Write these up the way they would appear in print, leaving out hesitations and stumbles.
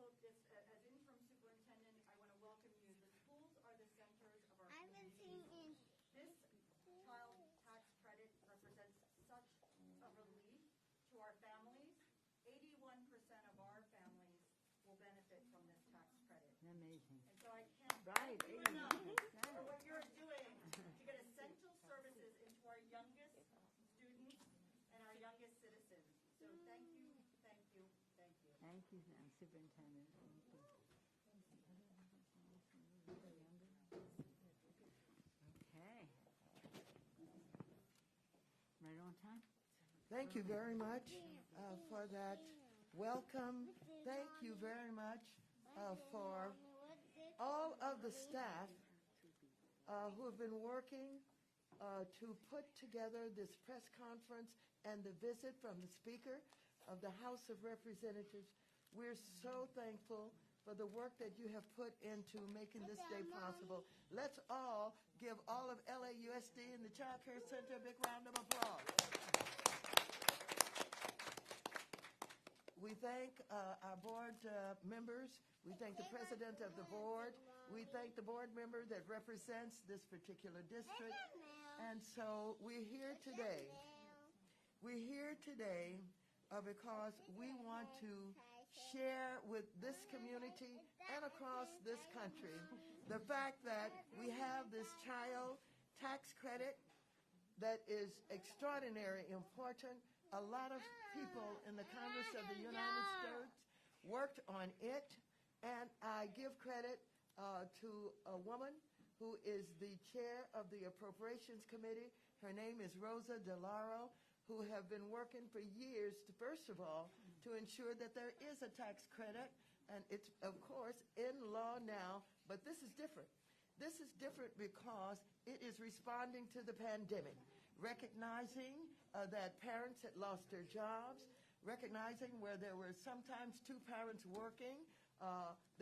Well, as interim superintendent, I want to welcome you. The schools are the centers of our community. This child tax credit represents such a relief to our families. 81% of our families will benefit from this tax credit. Amazing. And so I can't thank you enough for what you're doing to get essential services into our youngest students and our youngest citizens. So thank you, thank you, thank you. Thank you, Superintendent. Thank you. Okay. Right on time? Thank you very much for that welcome. Thank you very much for all of the staff who have been working to put together this press conference and the visit from the Speaker of the House of Representatives. We're so thankful for the work that you have put into making this day possible. Let's all give all of LAUSD and the Child Care Center a big round of applause. We thank our board members. We thank the president of the board. We thank the board member that represents this particular district. And so we're here today. We're here today because we want to share with this community and across this country the fact that we have this child tax credit that is extraordinarily important. A lot of people in the Congress of the United States worked on it, and I give credit to a woman who is the chair of the Appropriations Committee. Her name is Rosa DeLauro, who have been working for years, first of all, to ensure that there is a tax credit, and it's, of course, in law now, but this is different. This is different because it is responding to the pandemic, recognizing that parents had lost their jobs, recognizing where there were sometimes two parents working.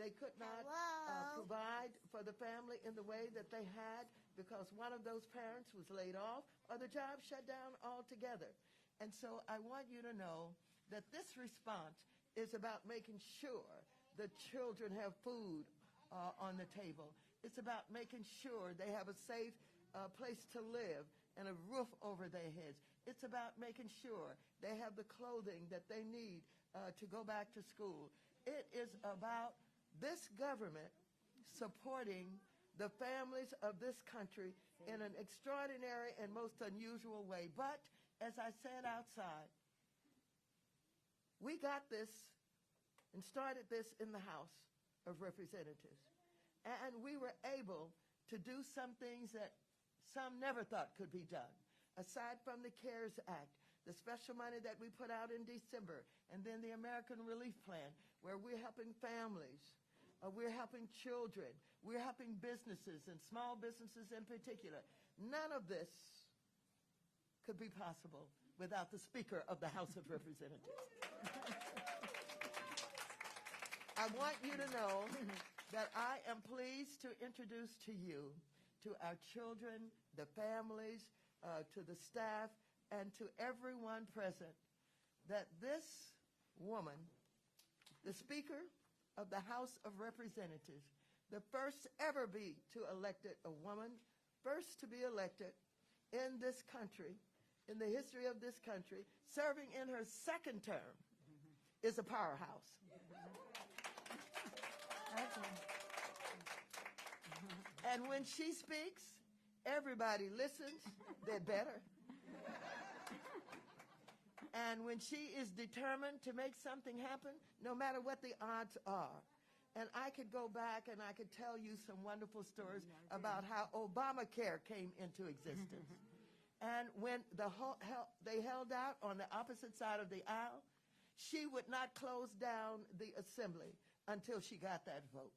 They could not provide for the family in the way that they had because one of those parents was laid off or the job shut down altogether. And so I want you to know that this response is about making sure the children have food on the table. It's about making sure they have a safe place to live and a roof over their heads. It's about making sure they have the clothing that they need to go back to school. It is about this government supporting the families of this country in an extraordinary and most unusual way. But, as I said outside, we got this and started this in the House of Representatives. And we were able to do some things that some never thought could be done. Aside from the CARES Act, the special money that we put out in December, and then the American Relief Plan, where we're helping families, we're helping children, we're helping businesses and small businesses in particular. None of this could be possible without the Speaker of the House of Representatives. I want you to know that I am pleased to introduce to you, to our children, the families, to the staff, and to everyone present, that this woman, the Speaker of the House of Representatives, the first ever to elected a woman, first to be elected in this country, in the history of this country, serving in her second term, is a powerhouse. And when she speaks, everybody listens. They're better. And when she is determined to make something happen, no matter what the odds are. And I could go back and I could tell you some wonderful stories about how Obamacare came into existence. And when they held out on the opposite side of the aisle, she would not close down the assembly until she got that vote.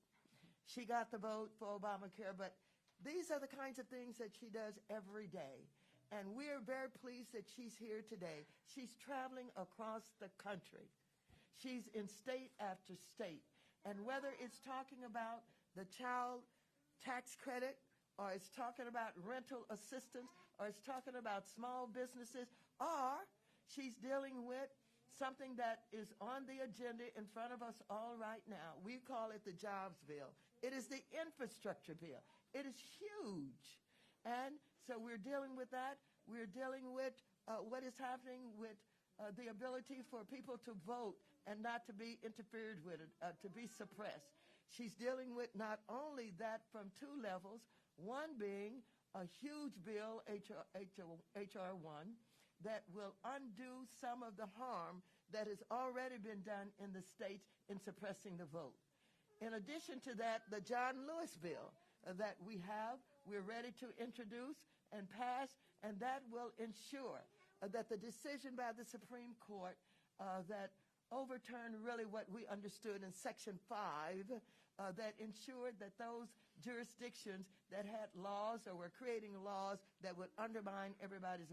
She got the vote for Obamacare, but these are the kinds of things that she does every day. And we're very pleased that she's here today. She's traveling across the country. She's in state after state. And whether it's talking about the child tax credit, or it's talking about rental assistance, or it's talking about small businesses, or she's dealing with something that is on the agenda in front of us all right now. We call it the jobs bill. It is the infrastructure bill. It is huge. And so we're dealing with that. We're dealing with what is happening with the ability for people to vote and not to be interfered with, to be suppressed. She's dealing with not only that from two levels, one being a huge bill, H.R. 1, that will undo some of the harm that has already been done in the states in suppressing the vote. In addition to that, the John Lewis bill that we're ready to introduce and pass, and that will ensure that the decision by the Supreme Court that overturned really what we understood in Section 5 that ensured that those jurisdictions that had laws or were creating laws that would undermine everybody's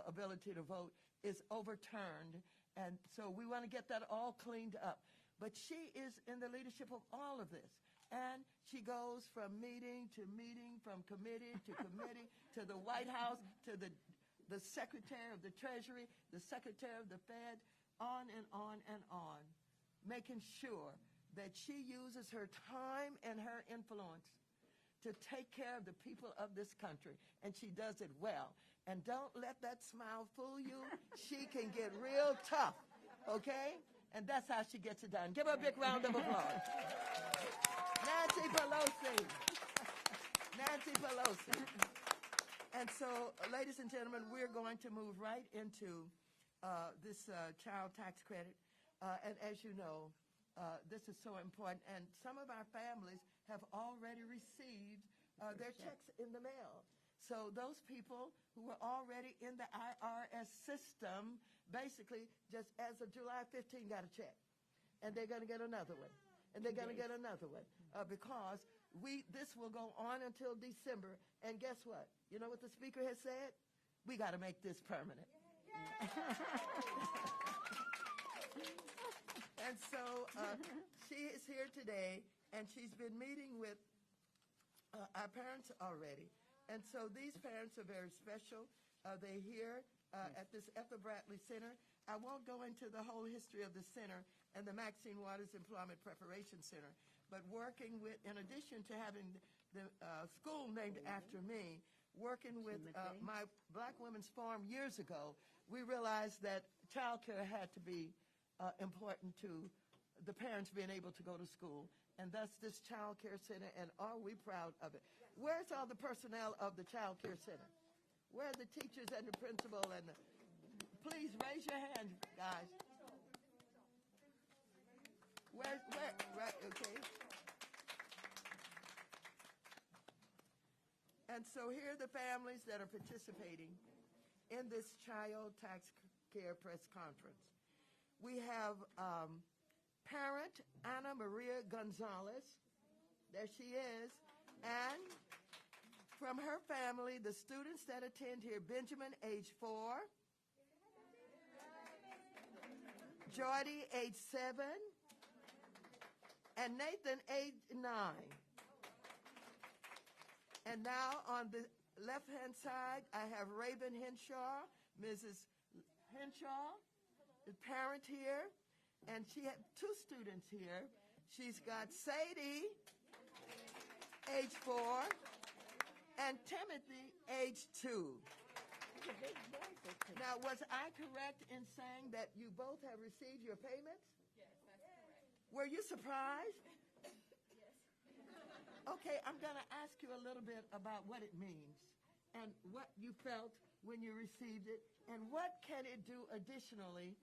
ability to vote is overturned. And so we want to get that all cleaned up. But she is in the leadership of all of this. And she goes from meeting to meeting, from committee to committee, to the White House, to the Secretary of the Treasury, the Secretary of the Fed, on and on and on, making sure that she uses her time and her influence to take care of the people of this country, and she does it well. And don't let that smile fool you. She can get real tough, okay? And that's how she gets it done. Give her a big round of applause. Nancy Pelosi. Nancy Pelosi. And so, ladies and gentlemen, we're going to move right into this child tax credit. And as you know, this is so important. And some of our families have already received their checks in the mail. So those people who were already in the IRS system, basically, just as of July 15, got a check. And they're going to get another one. And they're going to get another one. Because this will go on until December. And guess what? You know what the speaker has said? We got to make this permanent. And so she is here today, and she's been meeting with our parents already. And so these parents are very special. They're here at this Ethel Bradley Center. I won't go into the whole history of the center and the Maxine Waters Employment Preparation Center, but working with, in addition to having the school named after me, working with my Black Women's Forum years ago, we realized that child care had to be important to the parents being able to go to school, and thus this child care center, and are we proud of it? Where's all the personnel of the child care center? Where are the teachers and the principal and the, please raise your hand, guys. Where, right, okay. And so here are the families that are participating in this child tax care press conference. We have parent Ana Maria Gonzalez, there she is, and from her family, the students that attend here, Benjamin, age 4, Jordy, age 7, and Nathan, age 9. And now on the left-hand side, I have Raven Henshaw, Mrs. Henshaw, the parent here, and she had 2 students here. She's got Sadie, age 4, and Timothy, age 2. Now, was I correct in saying that you both have received your payments? Yes, that's correct. Were you surprised? Yes. Okay, I'm going to ask you a little bit about what it means and what you felt when you received it, and what can it do additionally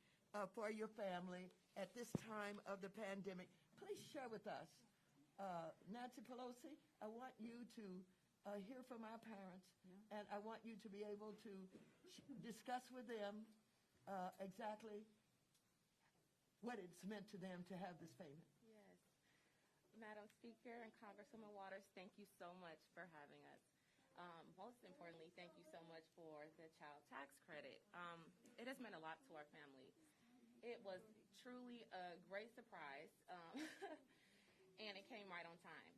for your family at this time of the pandemic. Please share with us. Nancy Pelosi, I want you to hear from our parents, and I want you to be able to discuss with them exactly what it's meant to them to have this payment. Yes. Madam Speaker and Congresswoman Waters, thank you so much for having us. Most importantly, thank you so much for the child tax credit. It has meant a lot to our family. It was truly a great surprise, and it came right on time.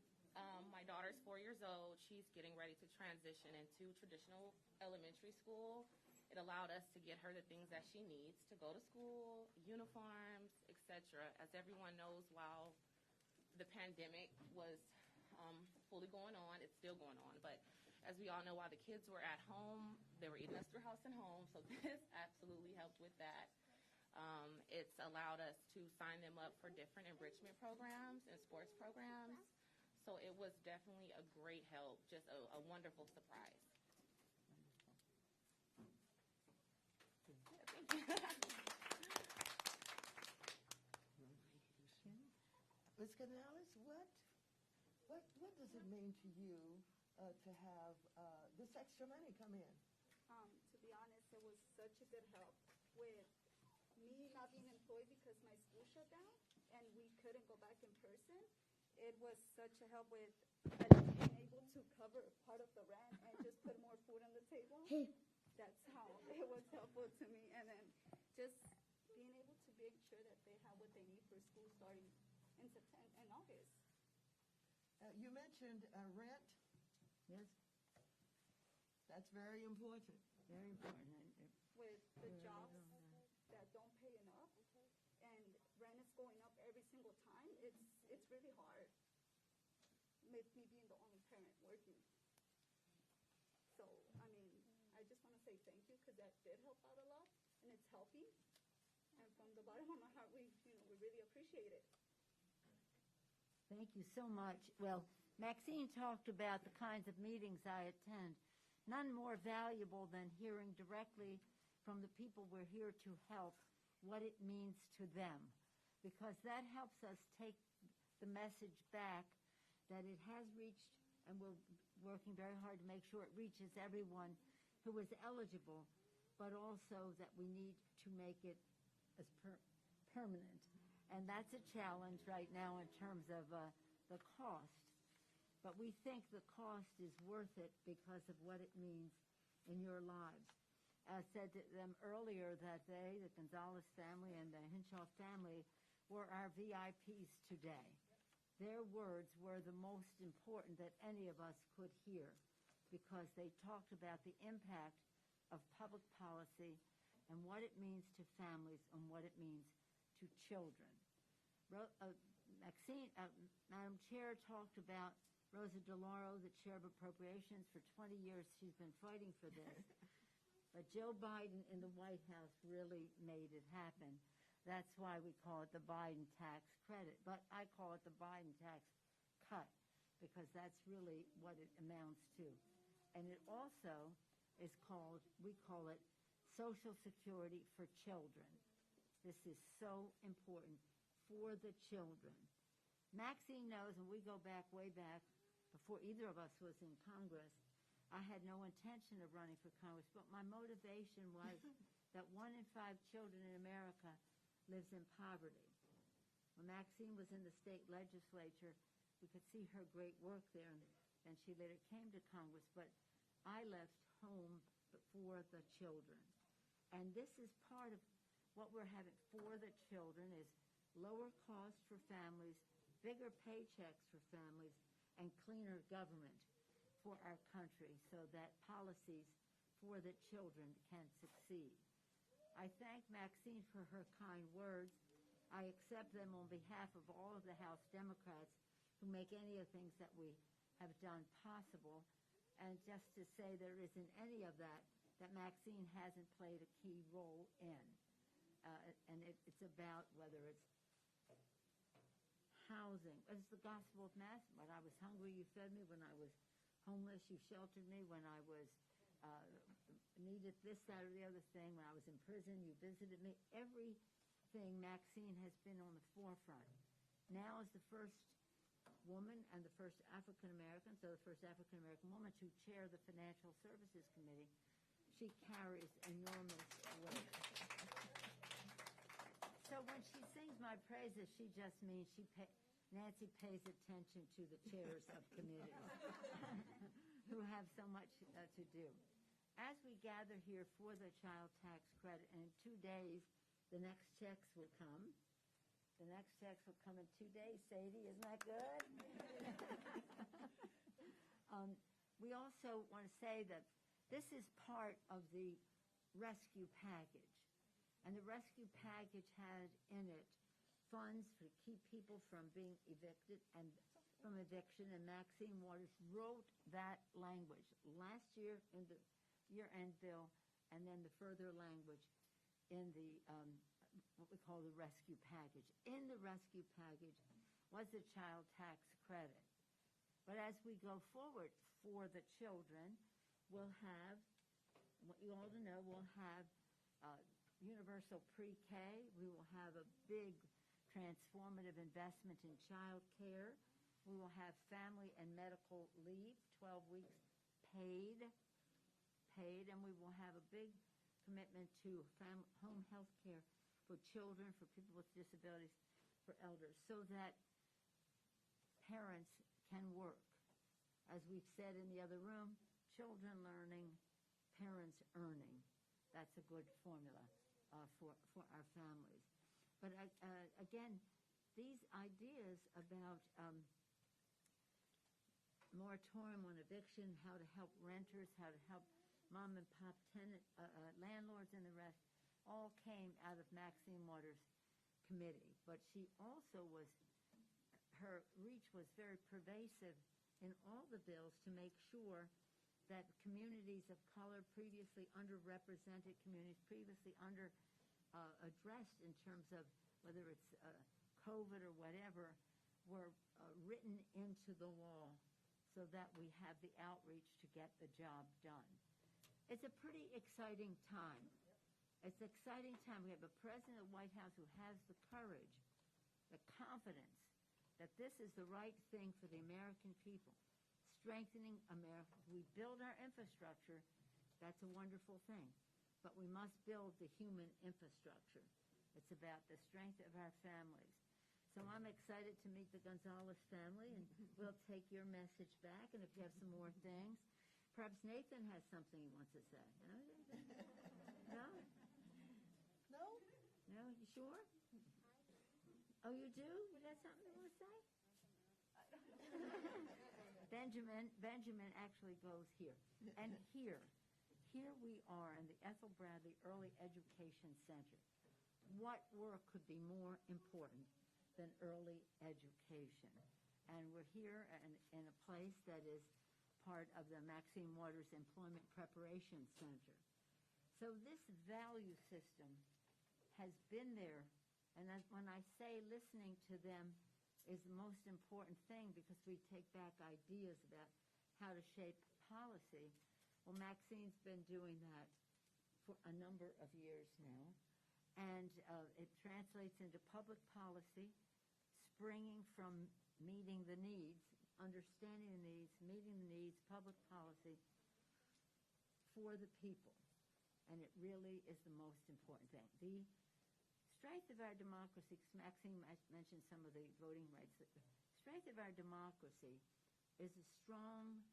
My daughter's 4 years old. She's getting ready to transition into traditional elementary school, It allowed us to get her the things that she needs to go to school, uniforms, etc. As everyone knows, while the pandemic was fully going on, it's still going on. But as we all know, while the kids were at home, they were eating us through house and home. So this absolutely helped with that. It's allowed us to sign them up for different enrichment programs and sports programs. So it was definitely a great help, just a wonderful surprise. Ms. Canales, what does it mean to you to have this extra money come in? To be honest, it was such a good help with me not being employed because my school shut down and we couldn't go back in person. It was such a help with being able to cover part of the rent and just put more food on the table. That's how it was helpful to me. And then just being able to make sure that they have what they need for school starting in September and August. You mentioned rent. Yes, That's very important. very important. With the jobs that don't pay enough and rent is going up every single time, it's really hard with me being the only parent working. So, I mean, I just want to say thank you because that did help out a lot and it's helping. And from the bottom of my heart, we really appreciate it. Thank you so much. Well, Maxine talked about the kinds of meetings I attend. None more valuable than hearing directly from the people we're here to help what it means to them, because that helps us take the message back that it has reached, and we're working very hard to make sure it reaches everyone who is eligible, but also that we need to make it as permanent. And that's a challenge right now in terms of the cost. But we think the cost is worth it because of what it means in your lives. I said to them earlier that they, the Gonzalez family and the Hinshaw family, were our VIPs today. Their words were the most important that any of us could hear because they talked about the impact of public policy and what it means to families and what it means to children. Madam Chair talked about Rosa DeLauro, the Chair of Appropriations. For 20 years, she's been fighting for this. But Joe Biden in the White House really made it happen. That's why we call it the Biden tax credit. But I call it the Biden tax cut because that's really what it amounts to. And it also is called, we call it Social Security for Children. This is so important for the children. Maxine knows, and we go back way back before either of us was in Congress, I had no intention of running for Congress, but my motivation was that 1 in 5 children in America lives in poverty. When Maxine was in the state legislature, we could see her great work there, and she later came to Congress, but I left home for the children. And this is part of what we're having for the children is lower costs for families, bigger paychecks for families, and cleaner government for our country so that policies for the children can succeed. I thank Maxine for her kind words. I accept them on behalf of all of the House Democrats who make any of the things that we have done possible. And just to say there isn't any of that Maxine hasn't played a key role in. And it's about whether it's housing. It's the gospel of mass. When I was hungry, you fed me. When I was homeless, you sheltered me. When I was needed this, that, or the other thing. When I was in prison, you visited me. Everything Maxine has been on the forefront. Now is the first woman and the first African-American, so the first African-American woman to chair the Financial Services Committee. She carries enormous weight. So when she sings my praises, she just means Nancy pays attention to the chairs of committees who have so much to do. As we gather here for the child tax credit, and in 2 days, the next checks will come. The next checks will come in 2 days. Sadie, isn't that good? We also want to say that this is part of the rescue package. And the rescue package had in it funds to keep people from being evicted and from eviction, and Maxine Waters wrote that language last year in the year-end bill, and then the further language in the what we call the rescue package. In the rescue package was the child tax credit. But as we go forward for the children, we'll have, what you all know, we'll have universal pre-K. We will have a big transformative investment in child care. We will have family and medical leave, 12 weeks paid, and we will have a big commitment to home health care for children, for people with disabilities, for elders, so that parents can work. As we've said in the other room, children learning, parents earning. That's a good formula for our families. But again, these ideas about moratorium on eviction, how to help renters, how to help mom and pop tenant landlords and the rest, all came out of Maxine Waters' committee. But she also her reach was very pervasive in all the bills to make sure that communities of color, previously underrepresented communities, previously addressed in terms of whether it's COVID or whatever, were written into the law so that we have the outreach to get the job done. It's a pretty exciting time. It's an exciting time. We have a president of the White House who has the courage, the confidence that this is the right thing for the American people, strengthening America. We build our infrastructure. That's a wonderful thing. But we must build the human infrastructure. It's about the strength of our families. So I'm excited to meet the Gonzalez family, and we'll take your message back. And if you have some more things, perhaps Nathan has something he wants to say. No? No? No? You sure? Oh, you do? You got something you want to say? Benjamin actually goes here. And here we are in the Ethel Bradley Early Education Center. What work could be more important than early education? And we're here in a place that is part of the Maxine Waters Employment Preparation Center. So this value system has been there, and when I say listening to them is the most important thing, because we take back ideas about how to shape policy. Well, Maxine's been doing that for a number of years now, and it translates into public policy, springing from meeting the needs, understanding the needs, meeting the needs, public policy for the people. And it really is the most important thing. The strength of our democracy, Maxine mentioned some of the voting rights. The strength of our democracy is a strong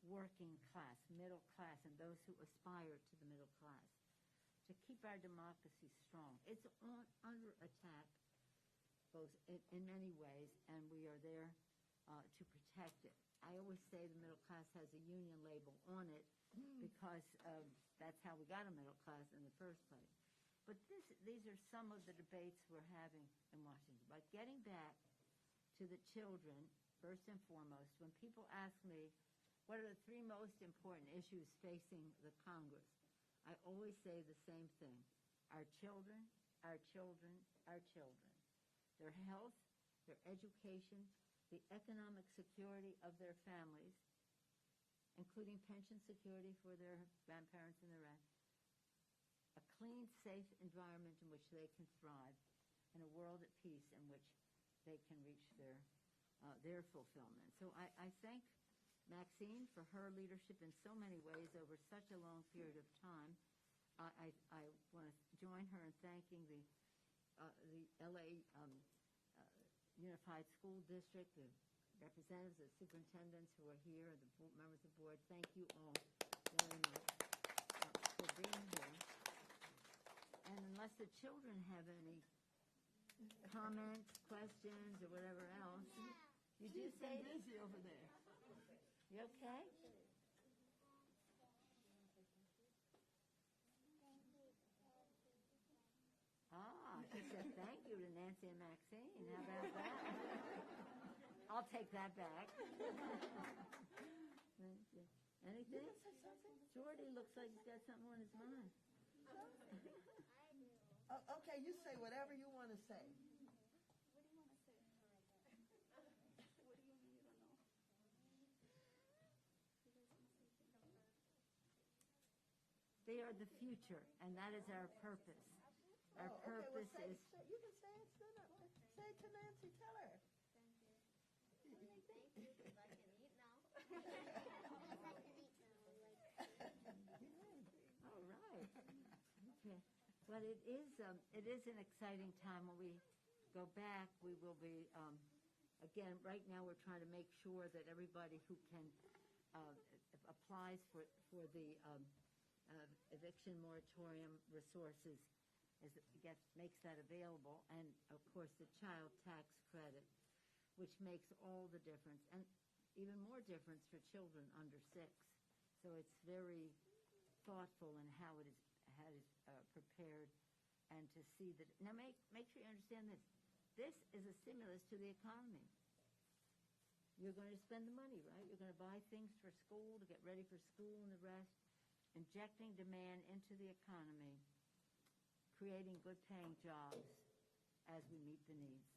working class, middle class, and those who aspire to the middle class, to keep our democracy strong. It's under attack both in many ways, and we are there to protect it. I always say the middle class has a union label on it because that's how we got a middle class in the first place. But these are some of the debates we're having in Washington. But getting back to the children, first and foremost, when people ask me, what are the three most important issues facing the Congress? I always say the same thing. Our children, our children, our children. Their health, their education, the economic security of their families, including pension security for their grandparents and the rest, a clean, safe environment in which they can thrive, and a world at peace in which they can reach their fulfillment. So I thank Maxine for her leadership in so many ways over such a long period of time. I want to join her in thanking the LA Unified School District, the representatives, the superintendents who are here, and the members of the board. Thank you all very much for being here. And unless the children have any comments, questions, or whatever else, you do say busy over there. you okay? Nancy and Maxine. How about that? I'll take that back. Thank you. Anything? Jordy looks like he's got something on his mind. Okay, you say whatever you want to say. What do you want to say? What do you mean you don't know? You guys want to say something? They are the future, and that is our purpose. Our purpose is... You can say it. Say it to Nancy. Tell her. Thank you, because I can eat now. I can eat now. All right. Okay. But it is an exciting time when we go back. We will be, again, right now we're trying to make sure that everybody who can applies for the eviction moratorium resources makes that available. And, of course, the child tax credit, which makes all the difference, and even more difference for children under 6. So it's very thoughtful in how it is prepared, and to see that. Now, make sure you understand this. This is a stimulus to the economy. You're going to spend the money, right? You're going to buy things for school, to get ready for school and the rest, injecting demand into the economy, creating good-paying jobs as we meet the needs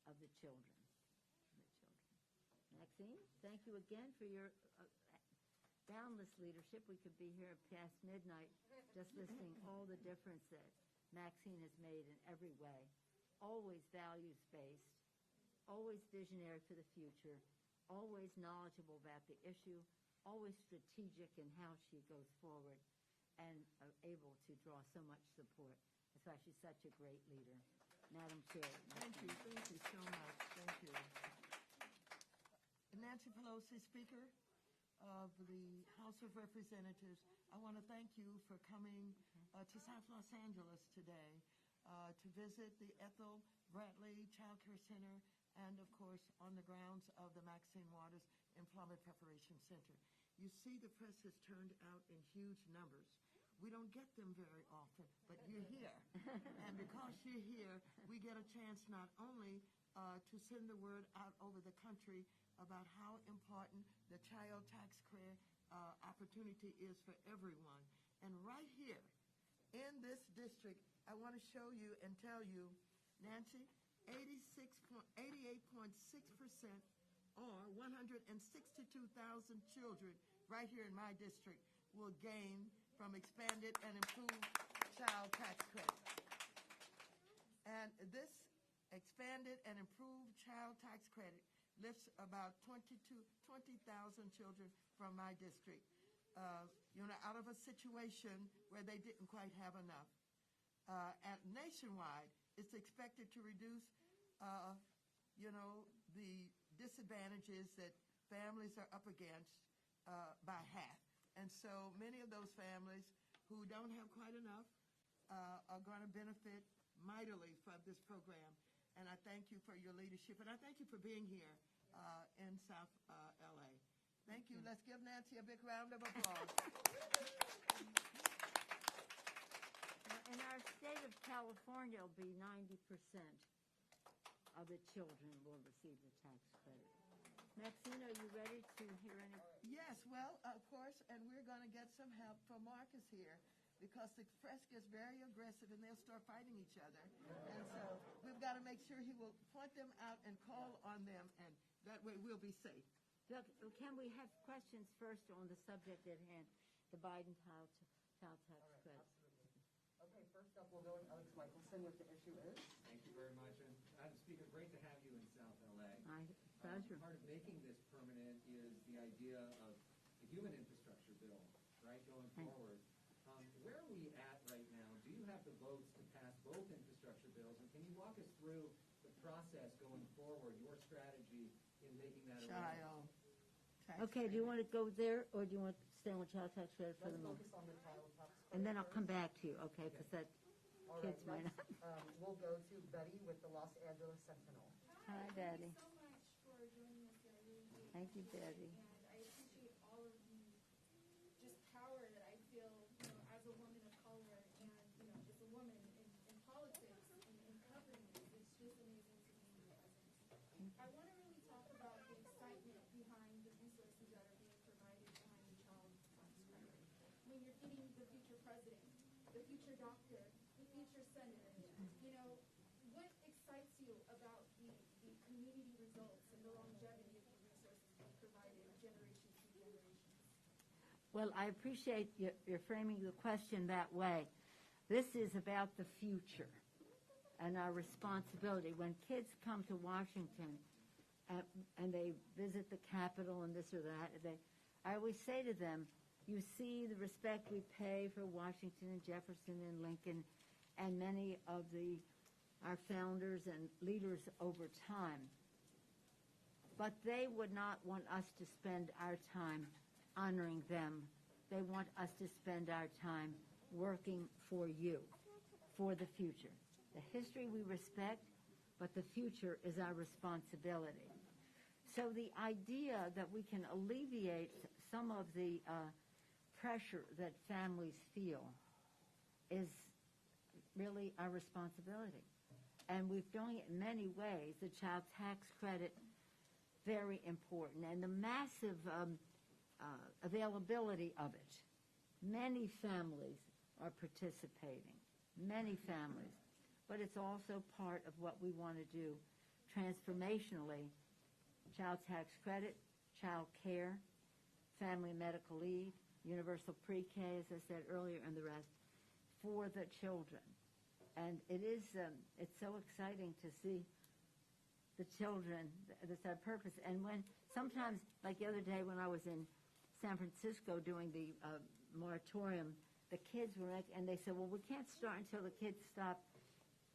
of the children. Maxine, thank you again for your boundless leadership. We could be here past midnight just listing all the difference that Maxine has made in every way. Always values-based, always visionary for the future, always knowledgeable about the issue, always strategic in how she goes forward, and able to draw so much support. That's why she's such a great leader. Madam Chair. Thank you so much. Thank you. Nancy Pelosi, Speaker of the House of Representatives, I want to thank you for coming to South Los Angeles today to visit the Ethel Bradley Child Care Center and, of course, on the grounds of the Maxine Waters Employment Preparation Center. You see the press has turned out in huge numbers. We don't get them very often, but you're here. And because you're here, we get a chance not only to send the word out over the country about how important the child tax credit opportunity is for everyone. And right here in this district, I want to show you and tell you, Nancy, 88.6% or 162,000 children right here in my district will gain from expanded and improved child tax credit. And this expanded and improved child tax credit lifts about 20,000 children from my district, out of a situation where they didn't quite have enough. And nationwide, it's expected to reduce, the disadvantages that families are up against by half. And so many of those families who don't have quite enough are going to benefit mightily from this program. And I thank you for your leadership, and I thank you for being here in South LA. Thank you. Let's give Nancy a big round of applause. In our state of California, it'll be 90% of the children will receive the tax credit. Maxine, are you ready to hear any? Yes, well, of course, and we're going to get some help from Marcus here, because the press gets very aggressive and they'll start fighting each other. And so we've got to make sure he will point them out and call on them, and that way we'll be safe. Look, can we have questions first on the subject at hand, the Biden child tax credit? Okay, first up, we'll go with Alex Michelson with the issue is. Thank you very much. And Madam Speaker, great to have you in South LA. My pleasure. Part of making this permanent is the idea of the human infrastructure bill, right, going forward. Where are we at right now? Do you have the votes to pass both infrastructure bills? And can you walk us through the process going forward, your strategy in making that a Child tax Okay, do you want to go there, or do you want to stay on child tax credit for Let's the moment? focus on the child tax credit. And then I'll come back to you, okay, because that All kids right, might next, not. we'll go to Betty with the Los Angeles Sentinel. Hi, Betty. Thank you so much for joining us here. I really do. Thank you, Betty. And I appreciate all of the just power that I feel, as a woman of color and, as a woman in politics and in government. It's I want to really talk about the excitement behind the resources that are being provided behind the child tax credit. When you're getting the future president, the future doctor, the future senator, what excites you about the community results and the longevity of the resources being provided generation to generation? Well, I appreciate your framing the question that way. This is about the future and our responsibility. When kids come to Washington and they visit the Capitol and this or that, I always say to them, you see the respect we pay for Washington and Jefferson and Lincoln and many of our founders and leaders over time. But they would not want us to spend our time honoring them. They want us to spend our time working for you, for the future. The history we respect, but the future is our responsibility. So the idea that we can alleviate some of the pressure that families feel is really our responsibility. And we're doing it in many ways. The child tax credit, very important. And the massive availability of it. Many families are participating, many families. But it's also part of what we want to do transformationally. Child tax credit, child care, family medical leave, universal pre-K, as I said earlier, and the rest, for the children. And it's so exciting to see the children, that's our purpose. And when sometimes, like the other day when I was in San Francisco doing the moratorium, the kids were, and they said, well, we can't start until the kids stop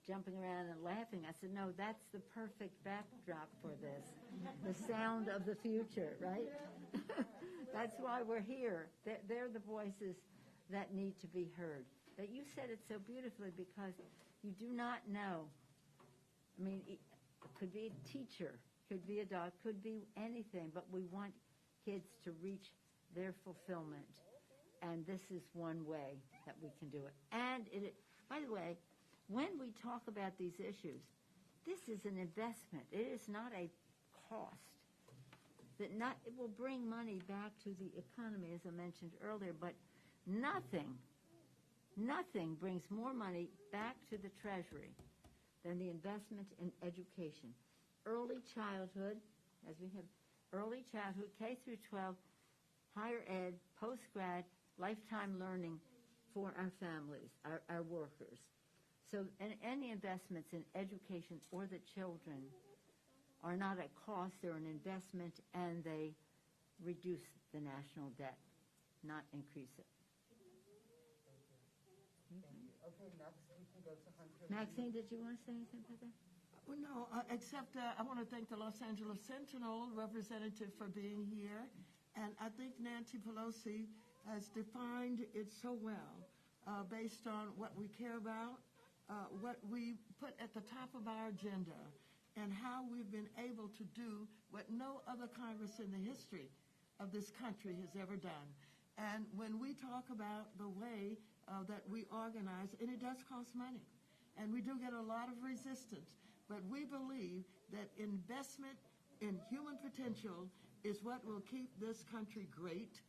jumping around and laughing. I said, no, that's the perfect backdrop for this, the sound of the future, right? That's why we're here. They're the voices that need to be heard. That you said it so beautifully, because you do not know. I mean, it could be a teacher, could be a dog, could be anything, but we want kids to reach their fulfillment. And this is one way that we can do it. And by the way, when we talk about these issues, this is an investment. It is not a cost. It will bring money back to the economy, as I mentioned earlier, but nothing brings more money back to the Treasury than the investment in education. Early childhood, as we have early childhood, K through 12, higher ed, post-grad, lifetime learning for our families, our workers. So any investments in education or the children are not a cost, they're an investment, and they reduce the national debt, not increase it. Okay, next we can go to Hunter. Maxine, did you want to say anything about that? Well, no, except I want to thank the Los Angeles Sentinel representative for being here. And I think Nancy Pelosi has defined it so well based on what we care about, what we put at the top of our agenda, and how we've been able to do what no other Congress in the history of this country has ever done. And when we talk about the way that we organize, and it does cost money, and we do get a lot of resistance, but we believe that investment in human potential is what will keep this country great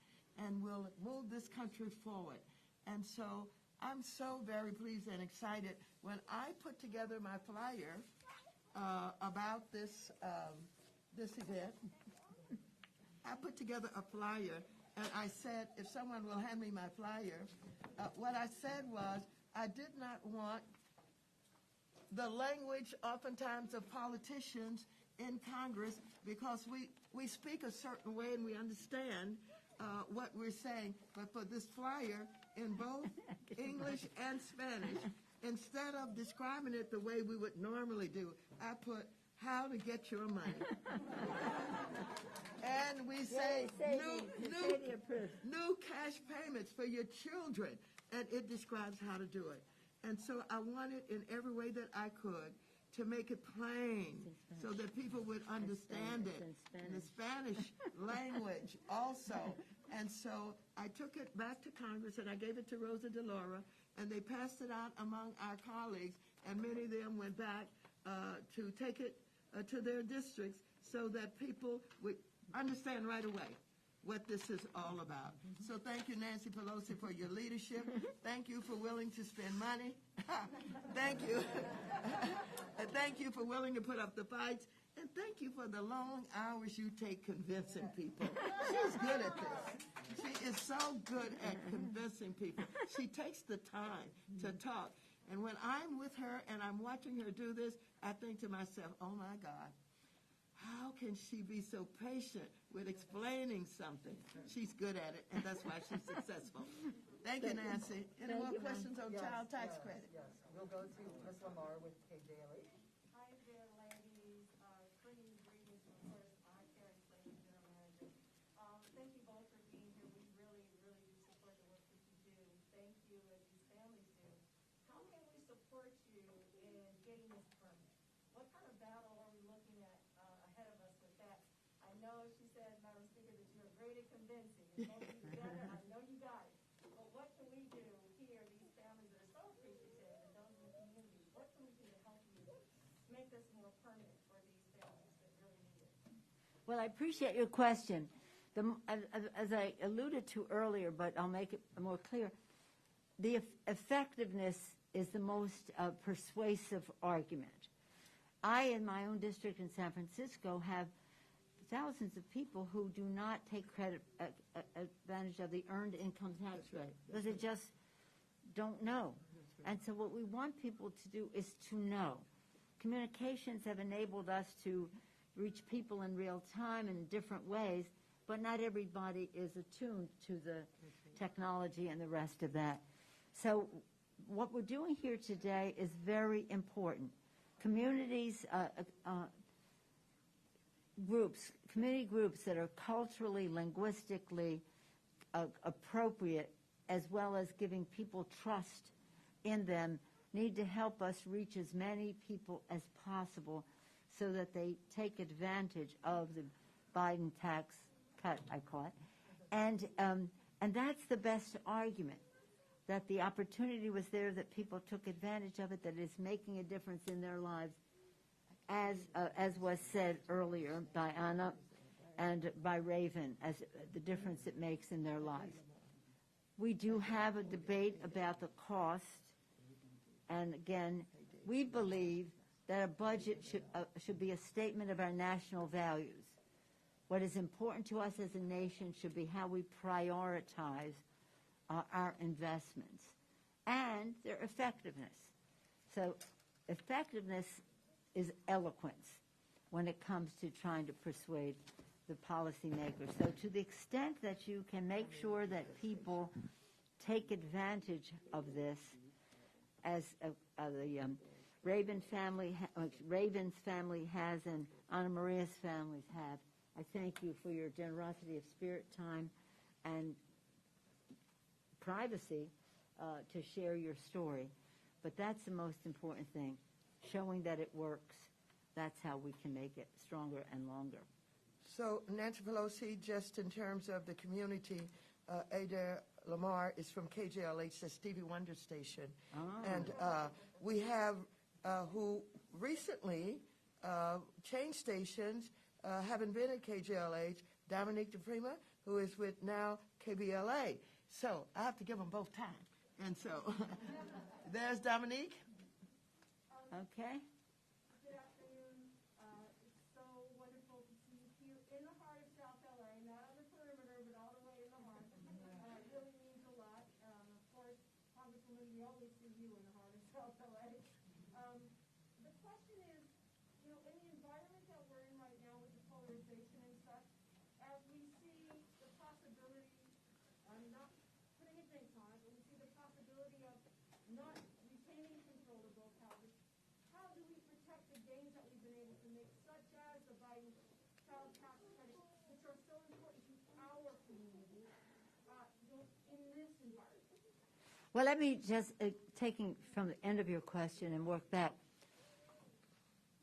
and will move this country forward. And so I'm so very pleased and excited. When I put together my flyer about this event, I put together a flyer, and I said, if someone will hand me my flyer, what I said was, I did not want the language oftentimes of politicians in Congress, because we speak a certain way and we understand what we're saying, but for this flyer in both English and Spanish, instead of describing it the way we would normally do, I put how to get your money. And we say new cash payments for your children, and it describes how to do it. And so I wanted in every way that I could to make it plain so that people would understand it. In the Spanish language also. And so I took it back to Congress and I gave it to Rosa DeLauro, and they passed it out among our colleagues, and many of them went back to take it to their districts so that people would understand right away what this is all about. So thank you, Nancy Pelosi, for your leadership. Thank you for willing to spend money. Thank you. And thank you for willing to put up the fights. And thank you for the long hours you take convincing people. She's good at this. She is so good at convincing people. She takes the time to talk. And when I'm with her and I'm watching her do this, I think to myself, oh my God, how can she be so patient with explaining something? She's good at it, and that's why she's successful. Thank you, Nancy. Any more questions on child tax credit? Yes, we'll go to Ms. Lamar with KJLH. Hi there, ladies. Bringing greetings from first. I'm Karen Slater, General Manager. Thank you both for being here. We really, really do support the work that you do. Thank you, as these families do. How can we support you in getting this permit? What kind of battle are we looking at ahead of us with that? I know she said, Madam Speaker, that you're great at convincing. As long as you get it, I know you got it. But what can we do here, these families that are so appreciative, and those in the community, what can we do to help you make this more permanent for these families that really need it? Well, I appreciate your question. As I alluded to earlier, but I'll make it more clear, the effectiveness is the most persuasive argument. I, in my own district in San Francisco, have thousands of people who do not take advantage of the earned income tax credit because they just don't know. And so what we want people to do is to know. Communications have enabled us to reach people in real time in different ways, but not everybody is attuned to the technology and the rest of that. So what we're doing here today is very important. Communities, community groups that are culturally, linguistically appropriate, as well as giving people trust in them, need to help us reach as many people as possible so that they take advantage of the Biden tax cut, I call it. And that's the best argument, that the opportunity was there, that people took advantage of it, that it's making a difference in their lives, as was said earlier by Anna and by Raven, as the difference it makes in their lives. We do have a debate about the cost, and again, we believe that a budget should be a statement of our national values. What is important to us as a nation should be how we prioritize our investments and their effectiveness. So effectiveness is eloquence when it comes to trying to persuade the policymakers. So to the extent that you can make sure that people take advantage of this, as the Raven's family has and Anna Maria's families have, I thank you for your generosity of spirit, time, and privacy to share your story. But that's the most important thing, showing that it works. That's how we can make it stronger and longer. So, Nancy Pelosi, just in terms of the community, Ada Lamar is from KJLH, the Stevie Wonder station. Oh. And we have who recently changed stations, having been at KJLH, Dominique DePrima, who is with now KBLA. So I have to give them both time. And so there's Dominique. Okay. Good afternoon. It's so wonderful to see you here in the heart of South LA, not on the perimeter, but all the way in the heart. It really means a lot. Of course, Congresswoman, we always see you in the heart of South LA. The question is, in the environment that we're in right now with the polarization and such, as we see the possibility, I'm not putting a jinx on it, but we see the possibility of not retaining control of both houses. How do we protect the gains that we've been able to make, such as the Biden child tax credit, which are so important to our community, in this environment? Well, let me just, taking from the end of your question and work back.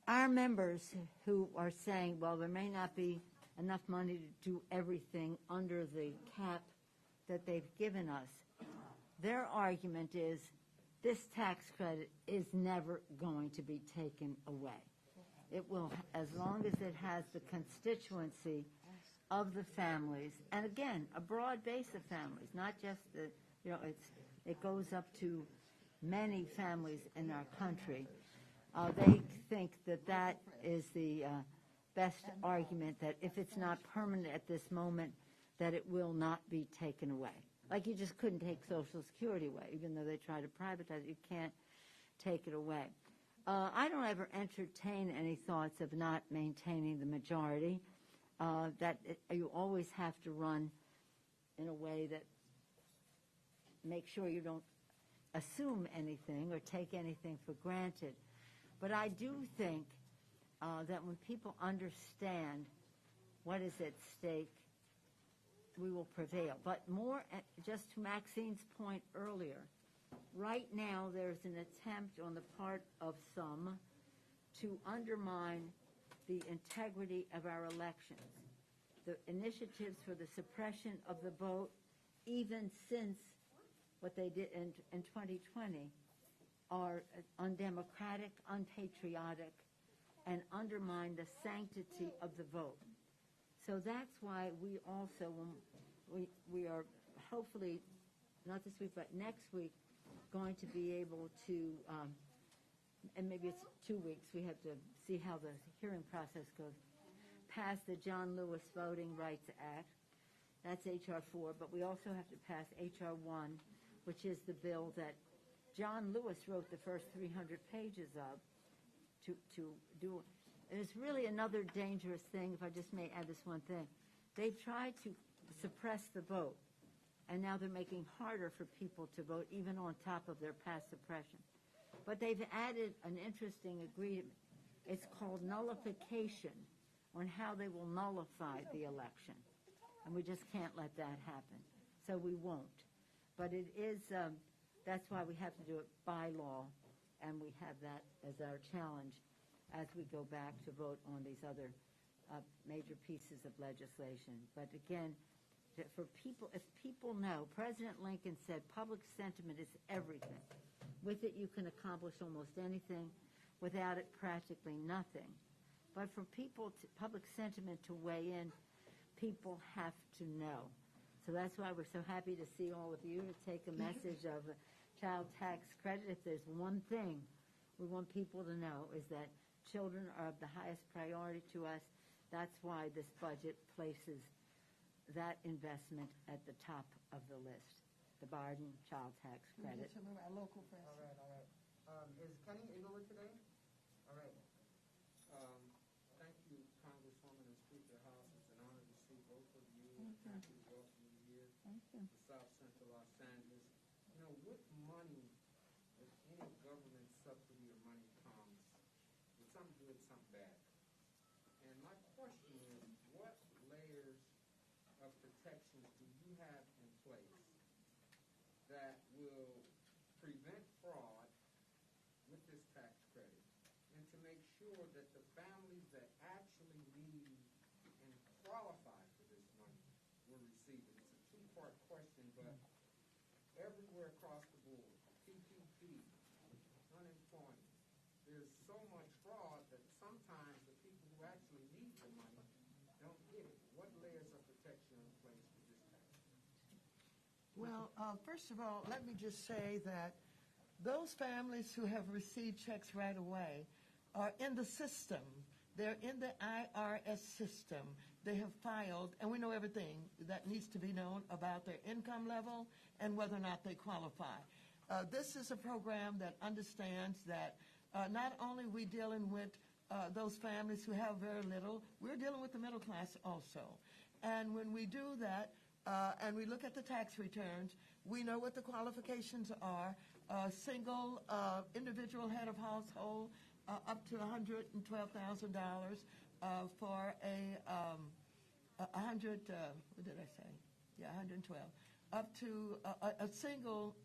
Our members who are saying, well, there may not be enough money to do everything under the cap that they've given us, their argument is this tax credit is never going to be taken away. It will, as long as it has the constituency of the families, and again, a broad base of families, not just the, it goes up to many families in our country. They think that that is the best argument, that if it's not permanent at this moment, that it will not be taken away. Like you just couldn't take Social Security away, even though they try to privatize it, you can't take it away. I don't ever entertain any thoughts of not maintaining the majority. You always have to run in a way that makes sure you don't assume anything or take anything for granted. But I do think that when people understand what is at stake, we will prevail. But more, just to Maxine's point earlier, right now there's an attempt on the part of some to undermine the integrity of our elections. The initiatives for the suppression of the vote, even since what they did in 2020, are undemocratic, unpatriotic, and undermine the sanctity of the vote. So that's why we also, we are hopefully, not this week, but next week, going to be able to, and maybe it's 2 weeks, we have to see how the hearing process goes, pass the John Lewis Voting Rights Act. That's H.R. 4, but we also have to pass H.R. 1, which is the bill that John Lewis wrote the first 300 pages of to do. And it's really another dangerous thing, if I just may add this one thing. They've tried to suppress the vote, and now they're making harder for people to vote, even on top of their past suppression. But they've added an interesting agreement. It's called nullification, on how they will nullify the election. And we just can't let that happen. So we won't. But it is, that's why we have to do it by law, and we have that as our challenge as we go back to vote on these other major pieces of legislation. But again, for people, if people know, President Lincoln said public sentiment is everything. With it, you can accomplish almost anything. Without it, practically nothing. But for people, public sentiment to weigh in, people have to know. So that's why we're so happy to see all of you, to take a message of a child tax credit. If there's one thing we want people to know, is that children are of the highest priority to us. That's why this budget places that investment at the top of the list, the Biden Child Tax Credit. Some of our local press. All right. Is Kenny Inglewood today? All right. Thank you, Congresswoman and Speaker of the House. It's an honor to see both of you. Happy to welcome you here to South Central Los Angeles. You know, with money, with any government subsidy or money comes with some good, some bad. And my question is, what layers of protections do you have in place that will prevent fraud with this tax credit, and to make sure that the families that actually need and qualify for this money will receive it? It's a two-part question, but everywhere across the board, PPP, unemployment, there's so much fraud that sometimes the people who actually need the money don't get it. What layers of protection are in place for this tax credit? Well, first of all, let me just say that those families who have received checks right away are in the system. They're in the IRS system. They have filed, and we know everything that needs to be known about their income level and whether or not they qualify. This is a program that understands that not only are we dealing with those families who have very little, we're dealing with the middle class also. And when we do that, and we look at the tax returns, we know what the qualifications are. Single individual head of household up to $112,000 for what did I say? Yeah, 112. Up to a single,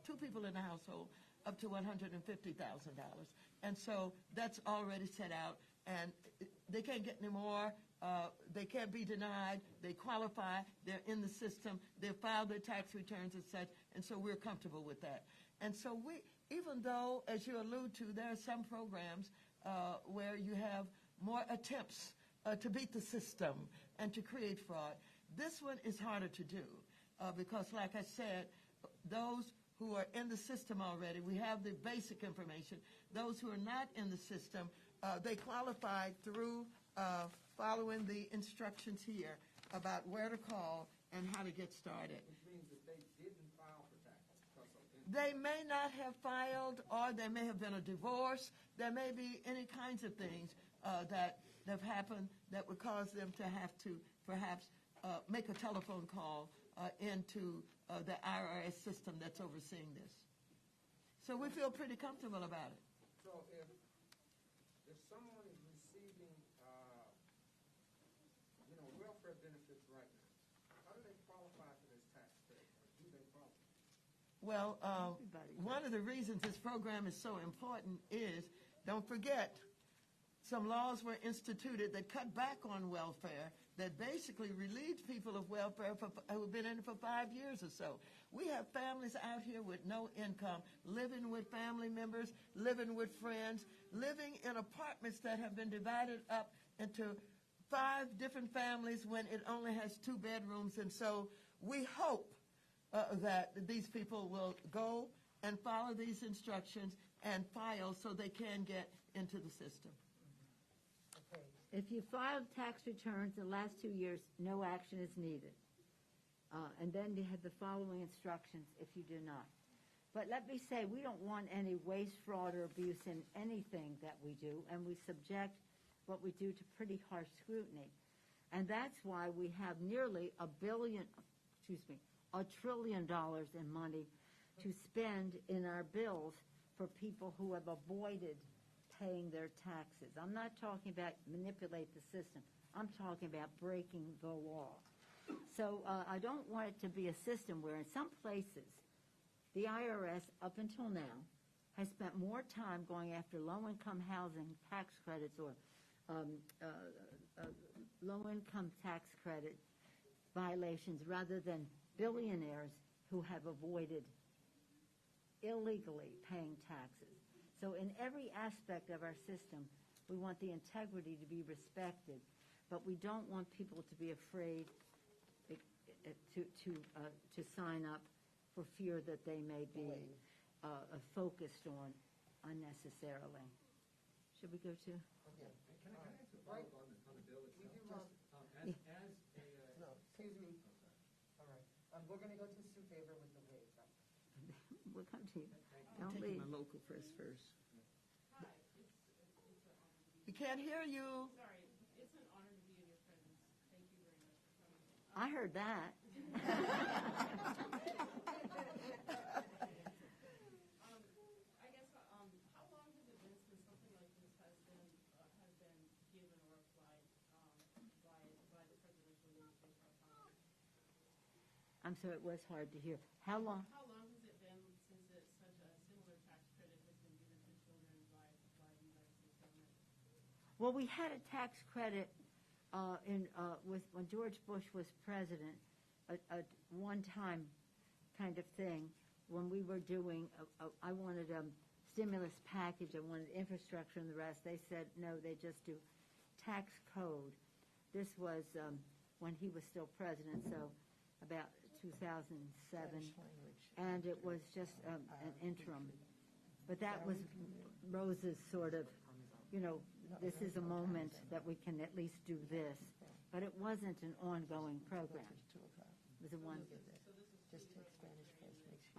two people in a household, up to $150,000. And so that's already set out, and they can't get any more. They can't be denied. They qualify. They're in the system. They file their tax returns and such, and so we're comfortable with that. And so we, even though, as you allude to, there are some programs where you have more attempts to beat the system and to create fraud. This one is harder to do because, like I said, those who are in the system already, we have the basic information. Those who are not in the system, they qualify through following the instructions here about where to call and how to get started. Which means that they didn't file for taxes. They may not have filed, or there may have been a divorce. There may be any kinds of things that have happened that would cause them to have to perhaps make a telephone call into the IRS system that's overseeing this. So we feel pretty comfortable about it. So if someone is receiving, welfare benefits right now, how do they qualify for this tax credit? Or do they qualify? Well, one of the reasons this program is so important is, don't forget, some laws were instituted that cut back on welfare, that basically relieved people of welfare who have been in it for 5 years or so. We have families out here with no income, living with family members, living with friends, living in apartments that have been divided up into 5 different families when it only has 2 bedrooms. And so we hope that these people will go and follow these instructions and file so they can get into the system. If you filed tax returns in the last 2 years, no action is needed. And then you have the following instructions if you do not. But let me say, we don't want any waste, fraud, or abuse in anything that we do, and we subject what we do to pretty harsh scrutiny. And that's why we have nearly $1 trillion in money to spend in our bills for people who have avoided paying their taxes. I'm not talking about manipulate the system. I'm talking about breaking the law. So I don't want it to be a system where in some places the IRS up until now has spent more time going after low-income housing tax credits or low-income tax credit violations rather than billionaires who have avoided illegally paying taxes. So in every aspect of our system, we want the integrity to be respected, but we don't want people to be afraid to sign up for fear that they may be focused on unnecessarily. Should we go to? Can I ask a follow-up on the bill itself? No, excuse me. All right. We're going to go to Sue Favor with the wave. We'll come to you. I'm Don't taking leave. my local press first. We can't hear you. Sorry, it's an honor to be in your presence. Thank you very much for coming. I heard that. I guess, how long has it been since something like this has been given or applied by the presidential newspaper? I'm sorry, it was hard to hear. How long? How long has it been since such a similar tax credit has been given to children by the United States government? Well, we had a tax credit when George Bush was president, a one-time kind of thing. When we were doing, I wanted a stimulus package, I wanted infrastructure and the rest. They said, no, they just do tax code. This was when he was still president, so about 2007, and it was just an interim. But that was Rose's sort of, this is a moment that we can at least do this. But it wasn't an ongoing program. It was a one.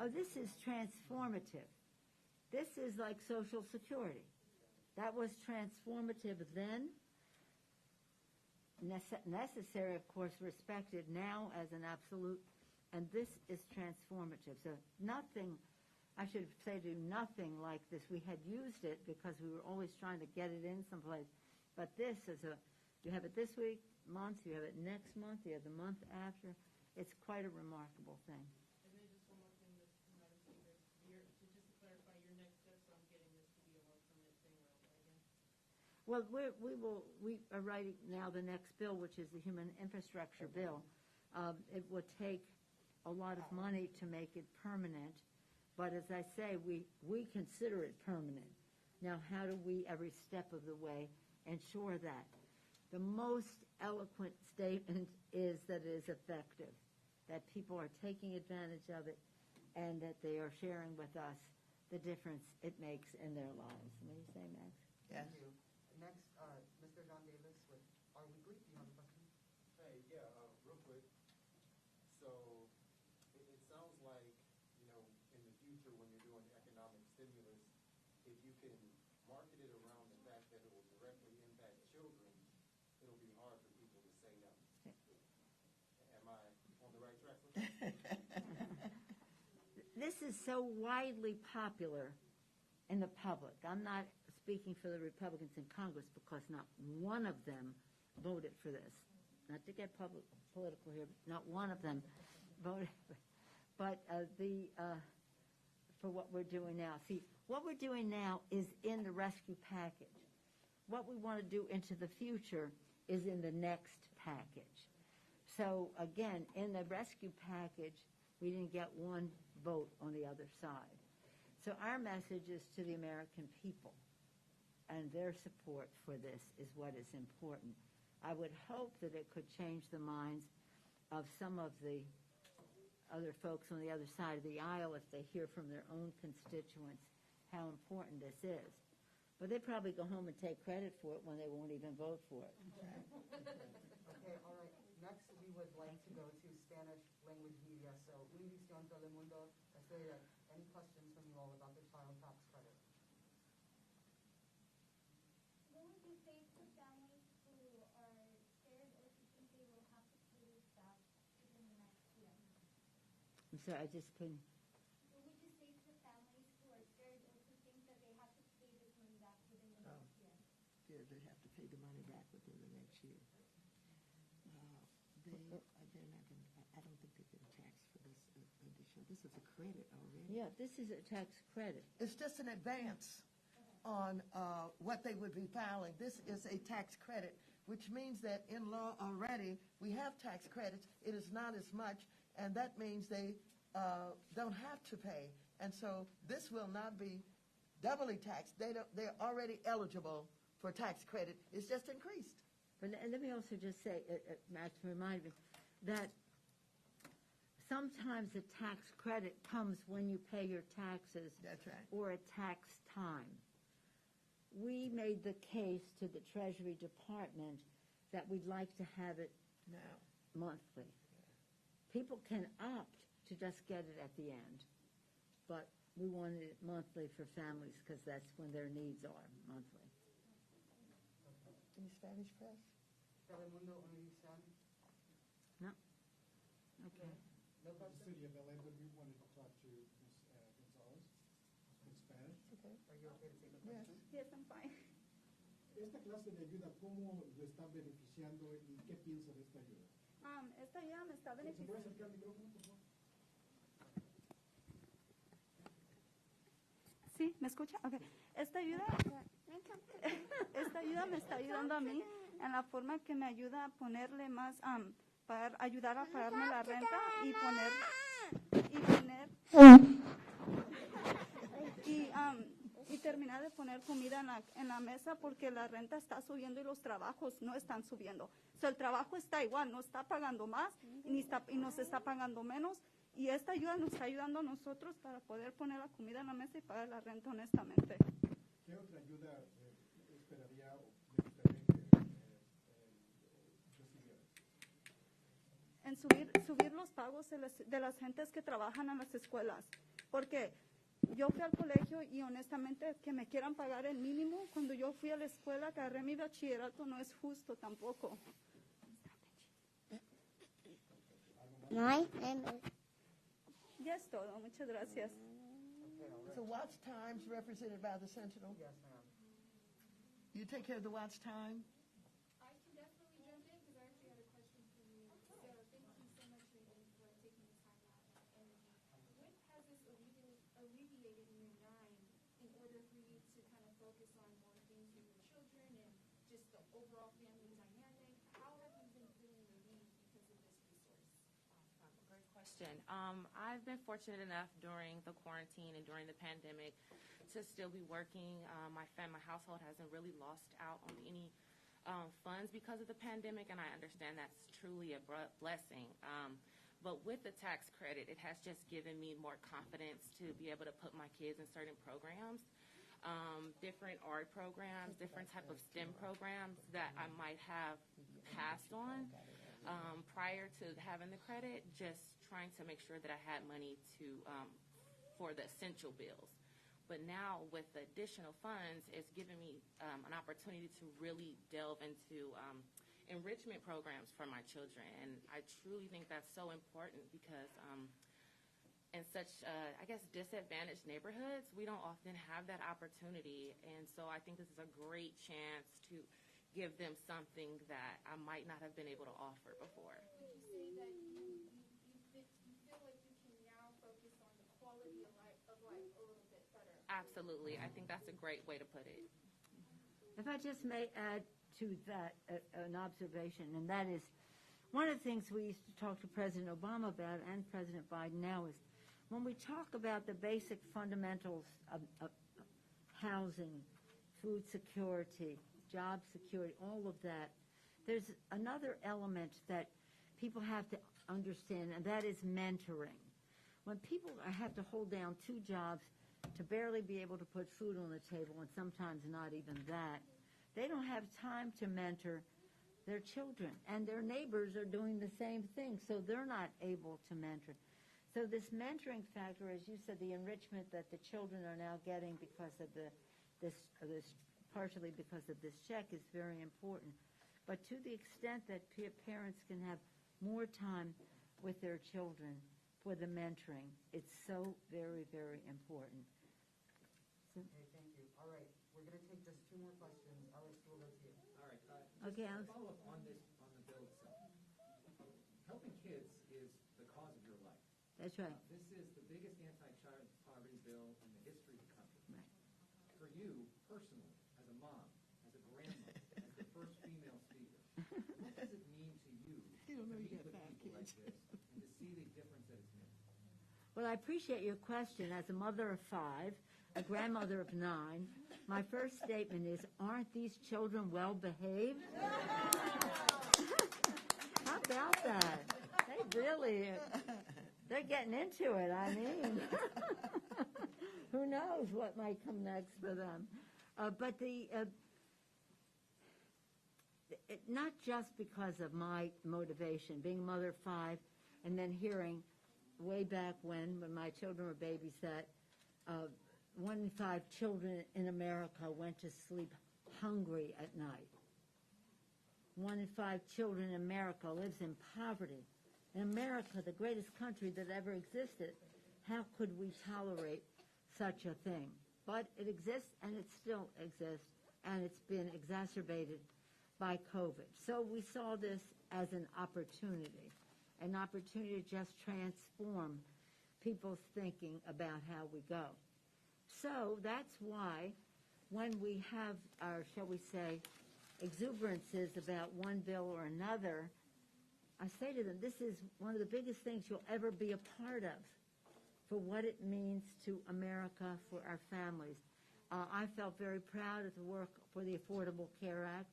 Oh, this is transformative. This is like Social Security. That was transformative then. Necessary, of course, respected now as an absolute. And this is transformative. So nothing, I should say to nothing like this. We had used it because we were always trying to get it in someplace. But this is you have it this week, month, you have it next month, you have the month after. It's quite a remarkable thing. And then just one more thing, Madam Speaker, just to clarify your next steps on getting this to be a more permanent thing again. Well, we are writing now the next bill, which is the Human Infrastructure Bill. It would take a lot of money to make it permanent, but as I say, we consider it permanent. Now, how do we, every step of the way, ensure that? The most eloquent statement is that it is effective, that people are taking advantage of it, and that they are sharing with us the difference it makes in their lives. What do you say, Max? Yes. Thank you. Next, Mr. John Davis with Our Weekly. Do you have a question? Hey, yeah, real quick. So it sounds like, you know, in the future when you're doing economic stimulus, if you can market it around the fact that it will directly impact children, it'll be hard for people to say no. Am I on the right track with that? This is so widely popular in the public. I'm not speaking for the Republicans in Congress because not one of them voted for this. Not to get political here, but not one of them voted. But for what we're doing now. See, what we're doing now is in the rescue package. What we want to do into the future is in the next package. So again, in the rescue package, we didn't get one vote on the other side. So our message is to the American people, and their support for this is what is important. I would hope that it could change the minds of some of the other folks on the other side of the aisle if they hear from their own constituents how important this is. But they probably go home and take credit for it when they won't even vote for it. Okay, all right. Next, we would like to go to Spanish language media. So, Univision Telemundo, Estrella, any questions from you all about the child tax credit? What would you say to families who are scared or who think they will have to pay this back within the next year? I'm sorry, I just couldn't. What would you say to families who are scared or who think that they have to pay this money back within the next year? Yeah, they have to pay the money back within the next year. They're not going to, I don't think they get a tax for this additional. This is a credit already. Yeah, this is a tax credit. It's just an advance on what they would be filing. This is a tax credit, which means that in law already we have tax credits. It is not as much, and that means they don't have to pay. And so this will not be doubly taxed. They're already eligible for tax credit. It's just increased. But let me also just say, Max, remind me, that sometimes a tax credit comes when you pay your taxes. That's right. Or at tax time. We made the case to the Treasury Department that we'd like to have it Now, monthly. People can opt to just get it at the end, but we wanted it monthly for families because that's when their needs are, monthly. any Spanish press? Telemundo, Univision? No? Okay. No The question? city of LA, but we wanted to talk to Ms. Gonzalez in Spanish. Okay. Are you okay to take the Yes. question? Yes, I'm fine. Esta clase de ayuda, ¿cómo le está beneficiando y qué piensa de esta ayuda? Esta ayuda me está ¿Se puede beneficiando. acercar el micrófono, por favor? Sí, ¿me escucha? Okay. Esta ayuda me está ayudando a mí en la forma que me ayuda a ponerle más, para ayudar a pagarme la renta y terminar de poner comida en la mesa porque la renta está subiendo y los trabajos no están subiendo. O sea, el trabajo está igual, no está pagando más y nos está pagando menos. Y esta ayuda nos está ayudando a nosotros para poder poner la comida en la mesa y pagar la renta honestamente. ¿Qué otra ayuda esperaría o le gustaría que recibiera? En subir los pagos de las gentes que trabajan en las escuelas. Porque yo fui al colegio y honestamente que me quieran pagar el mínimo, cuando yo fui a la escuela, agarré mi bachillerato, no es justo tampoco. No hay. Ya es todo, muchas gracias. So Watch Times represented by the Sentinel. Yes, ma'am. You take care of the Watch Time. I can definitely jump in because I actually had a question for you. So thank you so much, Megan, for taking the time out and energy. What has this alleviated in your mind in order for you to kind of focus on more things with your children and just the overall family dynamic? How have you been feeling relieved because of this resource? Great question. question. I've been fortunate enough during the quarantine and during the pandemic to still be working. My household hasn't really lost out on any funds because of the pandemic, and I understand that's truly a blessing. But with the tax credit, it has just given me more confidence to be able to put my kids in certain programs, different art programs, different type of STEM programs that I might have passed on prior to having the credit, just trying to make sure that I had money for the essential bills. But now with the additional funds, it's given me an opportunity to really delve into enrichment programs for my children. And I truly think that's so important because in such, I guess, disadvantaged neighborhoods, we don't often have that opportunity. And so I think this is a great chance to give them something that I might not have been able to offer before. Would you say that you feel like you can now focus on the quality of life a little bit better? Absolutely. I think that's a great way to put it. If I just may add to that an observation, and that is one of the things we used to talk to President Obama about and President Biden now is when we talk about the basic fundamentals of housing, food security, job security, all of that, there's another element that people have to understand, and that is mentoring. When people have to hold down 2 jobs to barely be able to put food on the table, and sometimes not even that, they don't have time to mentor their children. And their neighbors are doing the same thing, so they're not able to mentor. So this mentoring factor, as you said, the enrichment that the children are now getting because of this partially because of this check is very important. But to the extent that parents can have more time with their children for the mentoring, it's so very, very important. Okay, thank you. All right, we're going to take just 2 more questions. Alex, we'll go to you. All right. Okay, Just Alex. to follow up on the bill itself. Helping kids is the cause of your life. That's right. This is the biggest anti-child poverty bill in the history of the country. Right. For you, personally, as a mom, as a grandmother, as the first female speaker, what does it mean to you to meet with people like this and to see the difference that it's made? Well, I appreciate your question. As a mother of 5, a grandmother of 9, my first statement is, aren't these children well behaved? How about that? They really, they're getting into it, I mean. Who knows what might come next for them. But not just because of my motivation, being a mother of 5, and then hearing way back when my children were babies that 1 in 5 children in America went to sleep hungry at night. 1 in 5 children in America lives in poverty. In America, the greatest country that ever existed, how could we tolerate such a thing? But it exists, and it still exists, and it's been exacerbated by COVID. So we saw this as an opportunity to just transform people's thinking about how we go. So that's why when we have our, shall we say, exuberances about one bill or another, I say to them, this is one of the biggest things you'll ever be a part of for what it means to America, for our families. I felt very proud of the work for the Affordable Care Act,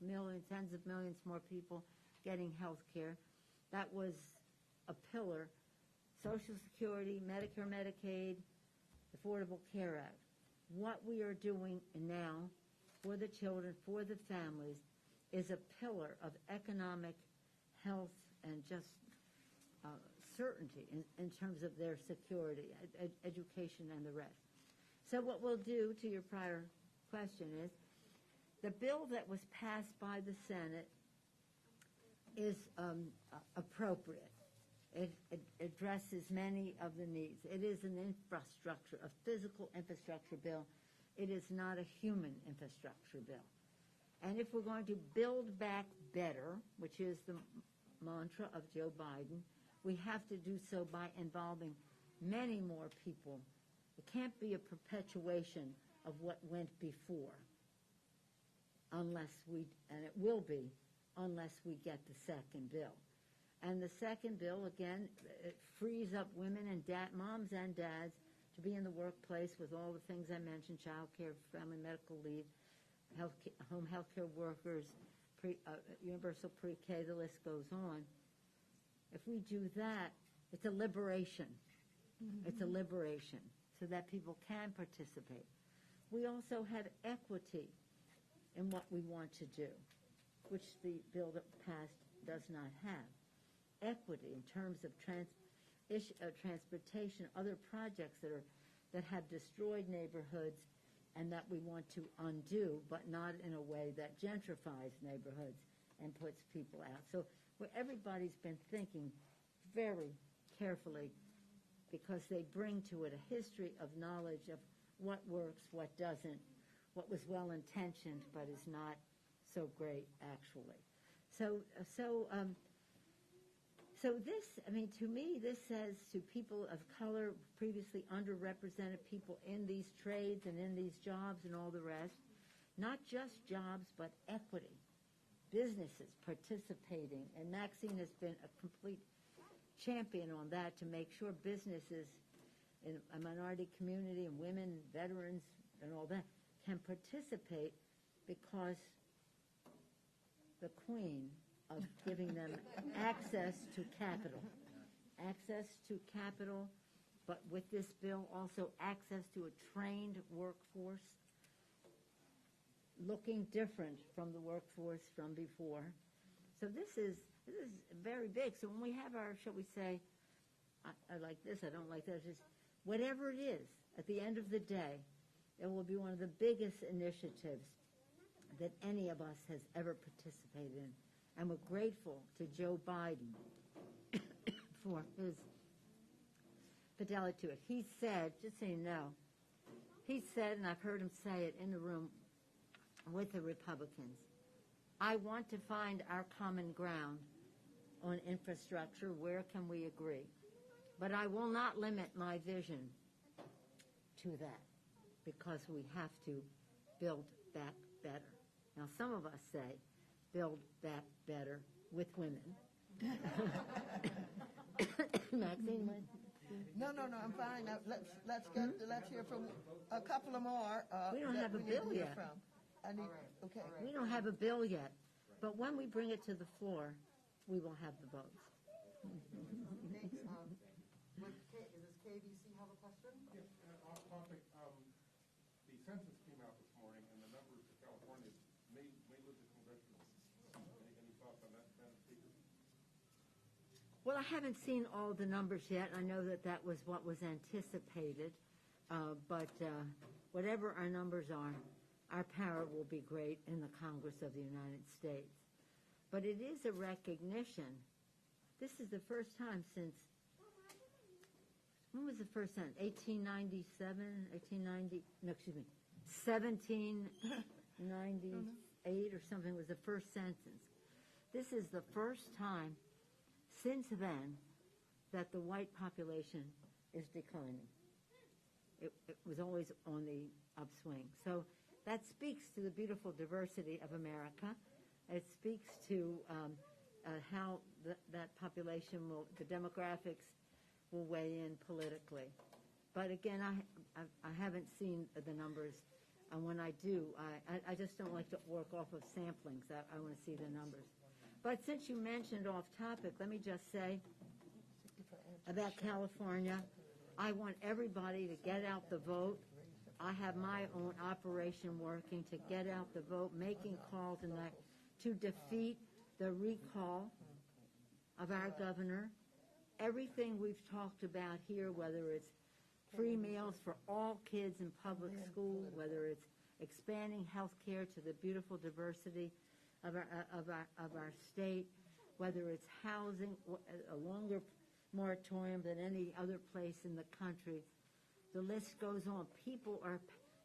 tens of millions more people getting health care. That was a pillar. Social Security, Medicare, Medicaid, Affordable Care Act. What we are doing now for the children, for the families, is a pillar of economic health and just certainty in terms of their security, education, and the rest. So what we'll do, to your prior question, is the bill that was passed by the Senate is appropriate. It addresses many of the needs. It is an infrastructure, a physical infrastructure bill. It is not a human infrastructure bill. And if we're going to build back better, which is the mantra of Joe Biden, we have to do so by involving many more people. It can't be a perpetuation of what went before, unless we, and it will be, unless we get the second bill. And the second bill, again, it frees up women and moms and dads to be in the workplace with all the things I mentioned: child care, family medical leave, home health care workers, universal pre-K, the list goes on. If we do that, it's a liberation. It's a liberation so that people can participate. We also have equity in what we want to do, which the bill that passed does not have. Equity in terms of transportation, other projects that have destroyed neighborhoods and that we want to undo, but not in a way that gentrifies neighborhoods and puts people out. So everybody's been thinking very carefully, because they bring to it a history of knowledge of what works, what doesn't, what was well-intentioned but is not so great actually. So this, I mean, to me, this says to people of color, previously underrepresented people in these trades and in these jobs and all the rest, not just jobs, but equity, businesses participating. And Maxine has been a complete champion on that to make sure businesses in a minority community and women, veterans, and all that can participate, because the queen of giving them access to capital. Access to capital, but with this bill also access to a trained workforce, looking different from the workforce from before. So this is very big. So when we have our, shall we say, I like this, I don't like that, just whatever it is, at the end of the day, it will be one of the biggest initiatives that any of us has ever participated in. And we're grateful to Joe Biden for his fidelity to it. He said, just so you know, he said, and I've heard him say it in the room with the Republicans, I want to find our common ground on infrastructure. Where can we agree? But I will not limit my vision to that, because we have to build back better. Now, some of us say, build back better with women. Maxine, No, I'm fine. Now, let's hear from a couple of more. We don't have a bill yet. Okay. We don't have a bill yet, but when we bring it to the floor, we will have the votes. Thanks. Does KBC have a question? Yes, off-topic. The census came out this morning, and the numbers for California may lose the congressional seats. Any thoughts on that, Madam Speaker? Well, I haven't seen all the numbers yet. I know that was what was anticipated, but whatever our numbers are, our power will be great in the Congress of the United States. But it is a recognition. This is the first time since, when was the first time? 1798 or something was the first census. This is the first time since then that the white population is declining. It was always on the upswing. So that speaks to the beautiful diversity of America. It speaks to how that population the demographics will weigh in politically. But again, I haven't seen the numbers, and when I do, I just don't like to work off of samplings. I want to see the numbers. But since you mentioned off topic, let me just say about California, I want everybody to get out the vote. I have my own operation working to get out the vote, making calls to defeat the recall of our governor. Everything we've talked about here, whether it's free meals for all kids in public school, whether it's expanding health care to the beautiful diversity of our state, whether it's housing, a longer moratorium than any other place in the country. The list goes on. People are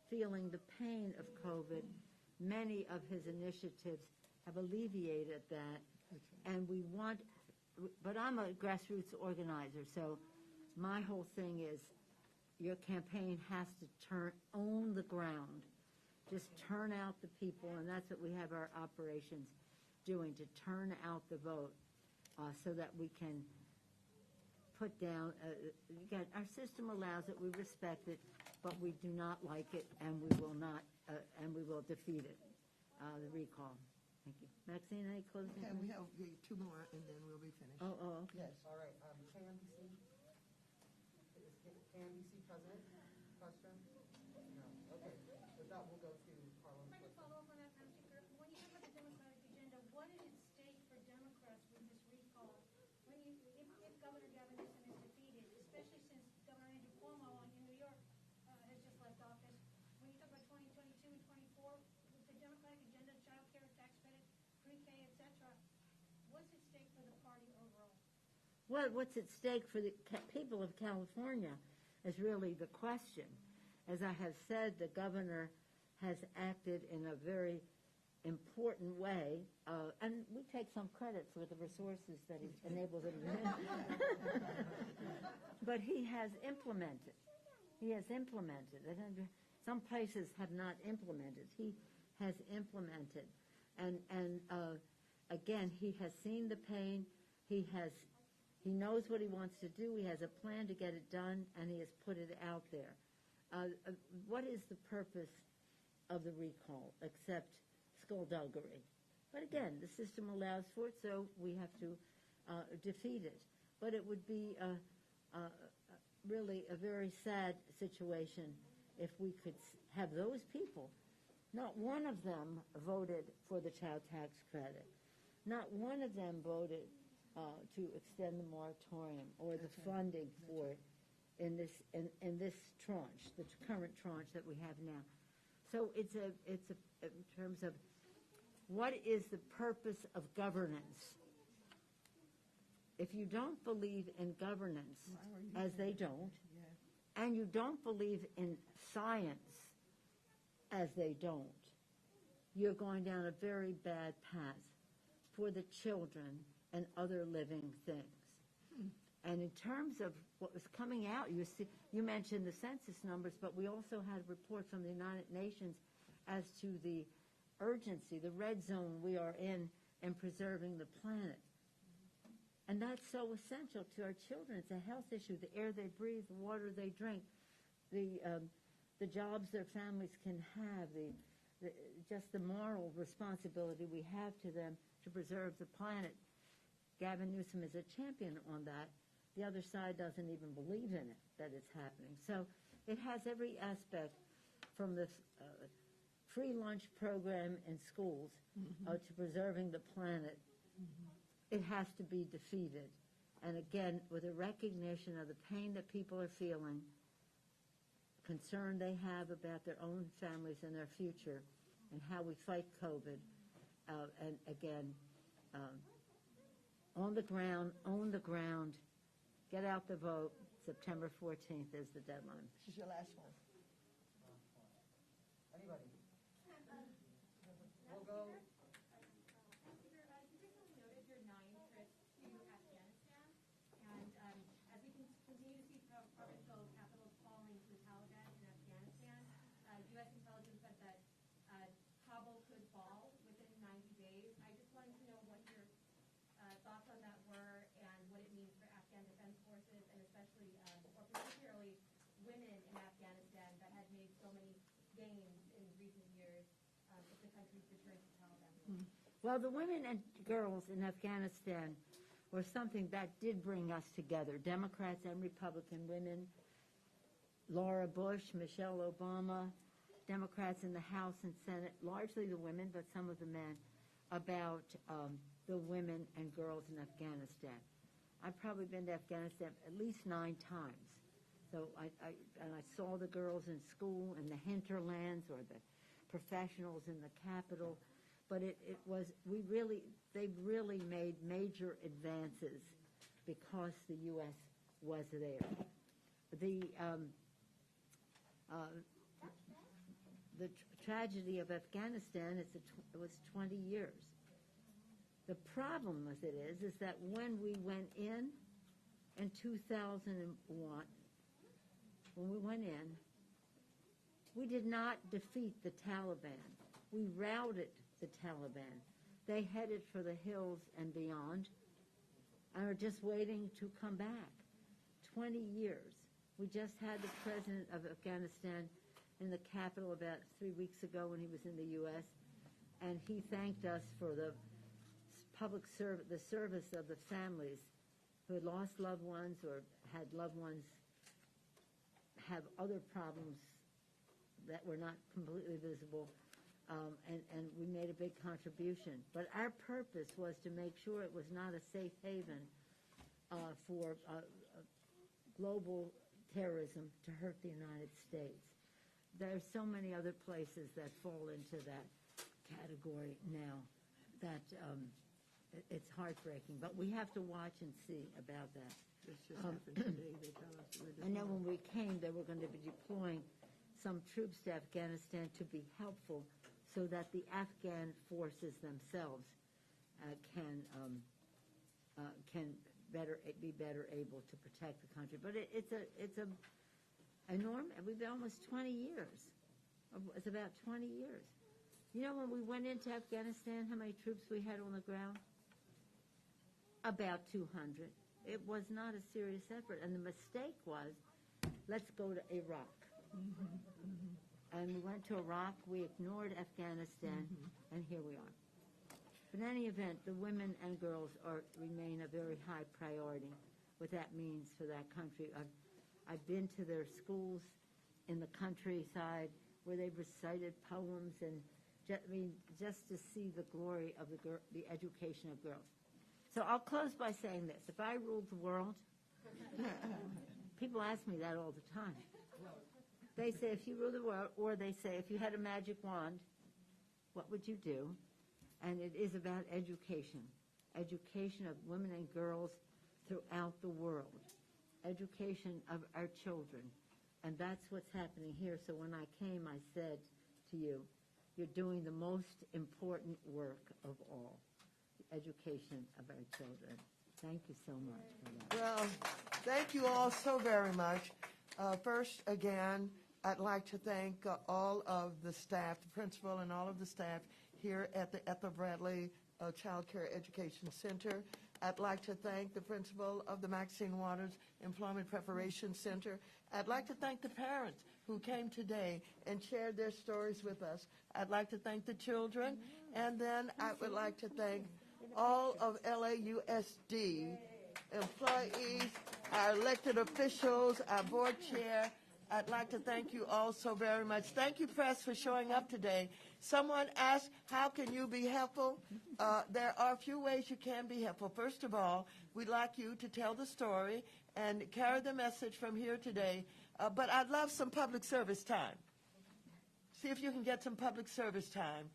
feeling the pain of COVID. Many of his initiatives have alleviated that, and we want, but I'm a grassroots organizer, so my whole thing is your campaign has to own the ground. Just turn out the people, and that's what we have our operations doing, to turn out the vote. so that we can put down, again, our system allows it, we respect it, but we do not like it, and we will not, and we will defeat it, the recall. Thank you. Maxine, any closing Okay, comments? we have two more, and then we'll be finished. Oh, okay. Yes, all right, KMBC? Is KMBC president? Question? No, okay. With that, we'll go to Carlin. If I could follow up on that, Madam Speaker, when you talk about the Democratic agenda, what is at stake for Democrats with this recall? If Governor Gavin Newsom is defeated, especially since Governor Andrew Cuomo in New York has just left office, when you talk about 2022 and 24, with the Democratic agenda, child care, tax credit, pre-K, et cetera, what's at stake for the party overall? Well, what's at stake for the people of California is really the question. As I have said, the governor has acted in a very important way, and we take some credit for the resources that he's enabled him to. But he has implemented. He has implemented. And some places have not implemented. He has implemented. And again, he has seen the pain. He knows what he wants to do. He has a plan to get it done, and he has put it out there. What is the purpose of the recall except skullduggery? But again, the system allows for it, so we have to defeat it. But it would be really a very sad situation if we could have those people. Not one of them voted for the child tax credit. Not one of them voted to extend the moratorium or the funding for it in this tranche, the current tranche that we have now. So it's in terms of what is the purpose of governance. If you don't believe in governance, as they don't, and you don't believe in science, as they don't, you're going down a very bad path for the children and other living things. And in terms of what was coming out, you mentioned the census numbers, but we also had reports from the United Nations as to the urgency, the red zone we are in preserving the planet. And that's so essential to our children. It's a health issue, the air they breathe, the water they drink, the jobs their families can have, just the moral responsibility we have to them to preserve the planet. Gavin Newsom is a champion on that. The other side doesn't even believe in it, that it's happening. So it has every aspect from the free lunch program in schools to preserving the planet. It has to be defeated. And again, with a recognition of the pain that people are feeling, concern they have about their own families and their future, and how we fight COVID. And again, on the ground, own the ground, get out the vote. September 14th is the deadline. This is your last one. Anybody? We'll go. As we continue to see provincial capitals falling to the Taliban in Afghanistan, U.S. intelligence said that Kabul could fall within 90 days. I just wanted to know what your thoughts on that were and what it means for Afghan defense forces, and especially, or particularly, women in Afghanistan that had made so many gains in recent years if the country's returned to Taliban. Well, the women and girls in Afghanistan were something that did bring us together, Democrats and Republican women, Laura Bush, Michelle Obama, Democrats in the House and Senate, largely the women, but some of the men, about the women and girls in Afghanistan. I've probably been to Afghanistan at least 9 times. So I saw the girls in school in the hinterlands or the professionals in the capital. But they really made major advances because the U.S. was there. The tragedy of Afghanistan it was 20 years. The problem with it is that when we went in 2001, when we went in, we did not defeat the Taliban. We routed the Taliban. They headed for the hills and beyond, and are just waiting to come back. 20 years. We just had the president of Afghanistan in the capital about 3 weeks ago when he was in the U.S., and he thanked us for the the service of the families who had lost loved ones or had loved ones have other problems that were not completely visible, and we made a big contribution. But our purpose was to make sure it was not a safe haven for global terrorism to hurt the United States. There are so many other places that fall into that category now that it's heartbreaking. But we have to watch and see about that. This just happened today. They tell us I know when we came, they were going to be deploying some troops to Afghanistan to be helpful so that the Afghan forces themselves can be better able to protect the country. But it's a enormous. We've been almost 20 years. It's about 20 years. You know, when we went into Afghanistan, how many troops we had on the ground? About 200. It was not a serious effort, and the mistake was, let's go to Iraq. And we went to Iraq, we ignored Afghanistan, and here we are. But in any event, the women and girls remain a very high priority, what that means for that country. I've been to their schools in the countryside where they've recited poems, and just to see the glory of the education of girls. So I'll close by saying this. If I ruled the world, people ask me that all the time. They say, if you rule the world, or they say, if you had a magic wand, what would you do? And it is about education of women and girls throughout the world, education of our children. And that's what's happening here. So when I came, I said to you, you're doing the most important work of all, the education of our children. Thank you so much for that. Well, thank you all so very much. First, again, I'd like to thank all of the staff, the principal and all of the staff here at the Ethel Bradley Child Care Education Center. I'd like to thank the principal of the Maxine Waters Employment Preparation Center. I'd like to thank the parents who came today and shared their stories with us. I'd like to thank the children, and then I would like to thank all of LAUSD employees, our elected officials, our board chair. I'd like to thank you all so very much. Thank you, press, for showing up today. Someone asked, how can you be helpful? There are a few ways you can be helpful. First of all, we'd like you to tell the story and carry the message from here today. But I'd love some public service time. See if you can get some public service time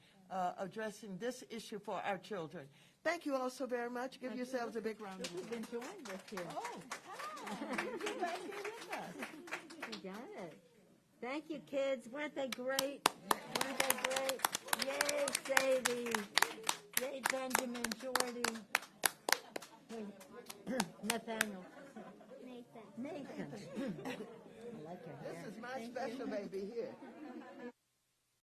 addressing this issue for our children. Thank you all so very much. Give yourselves a big round of applause. You've enjoyed this here. Oh, hi. You're back here with us. You got it. Thank you, kids. Weren't they great? Weren't they great? Yay, Sadie. Yay, Benjamin, Jordy. Nathaniel. Nathan. I like your hair. This is my special baby here.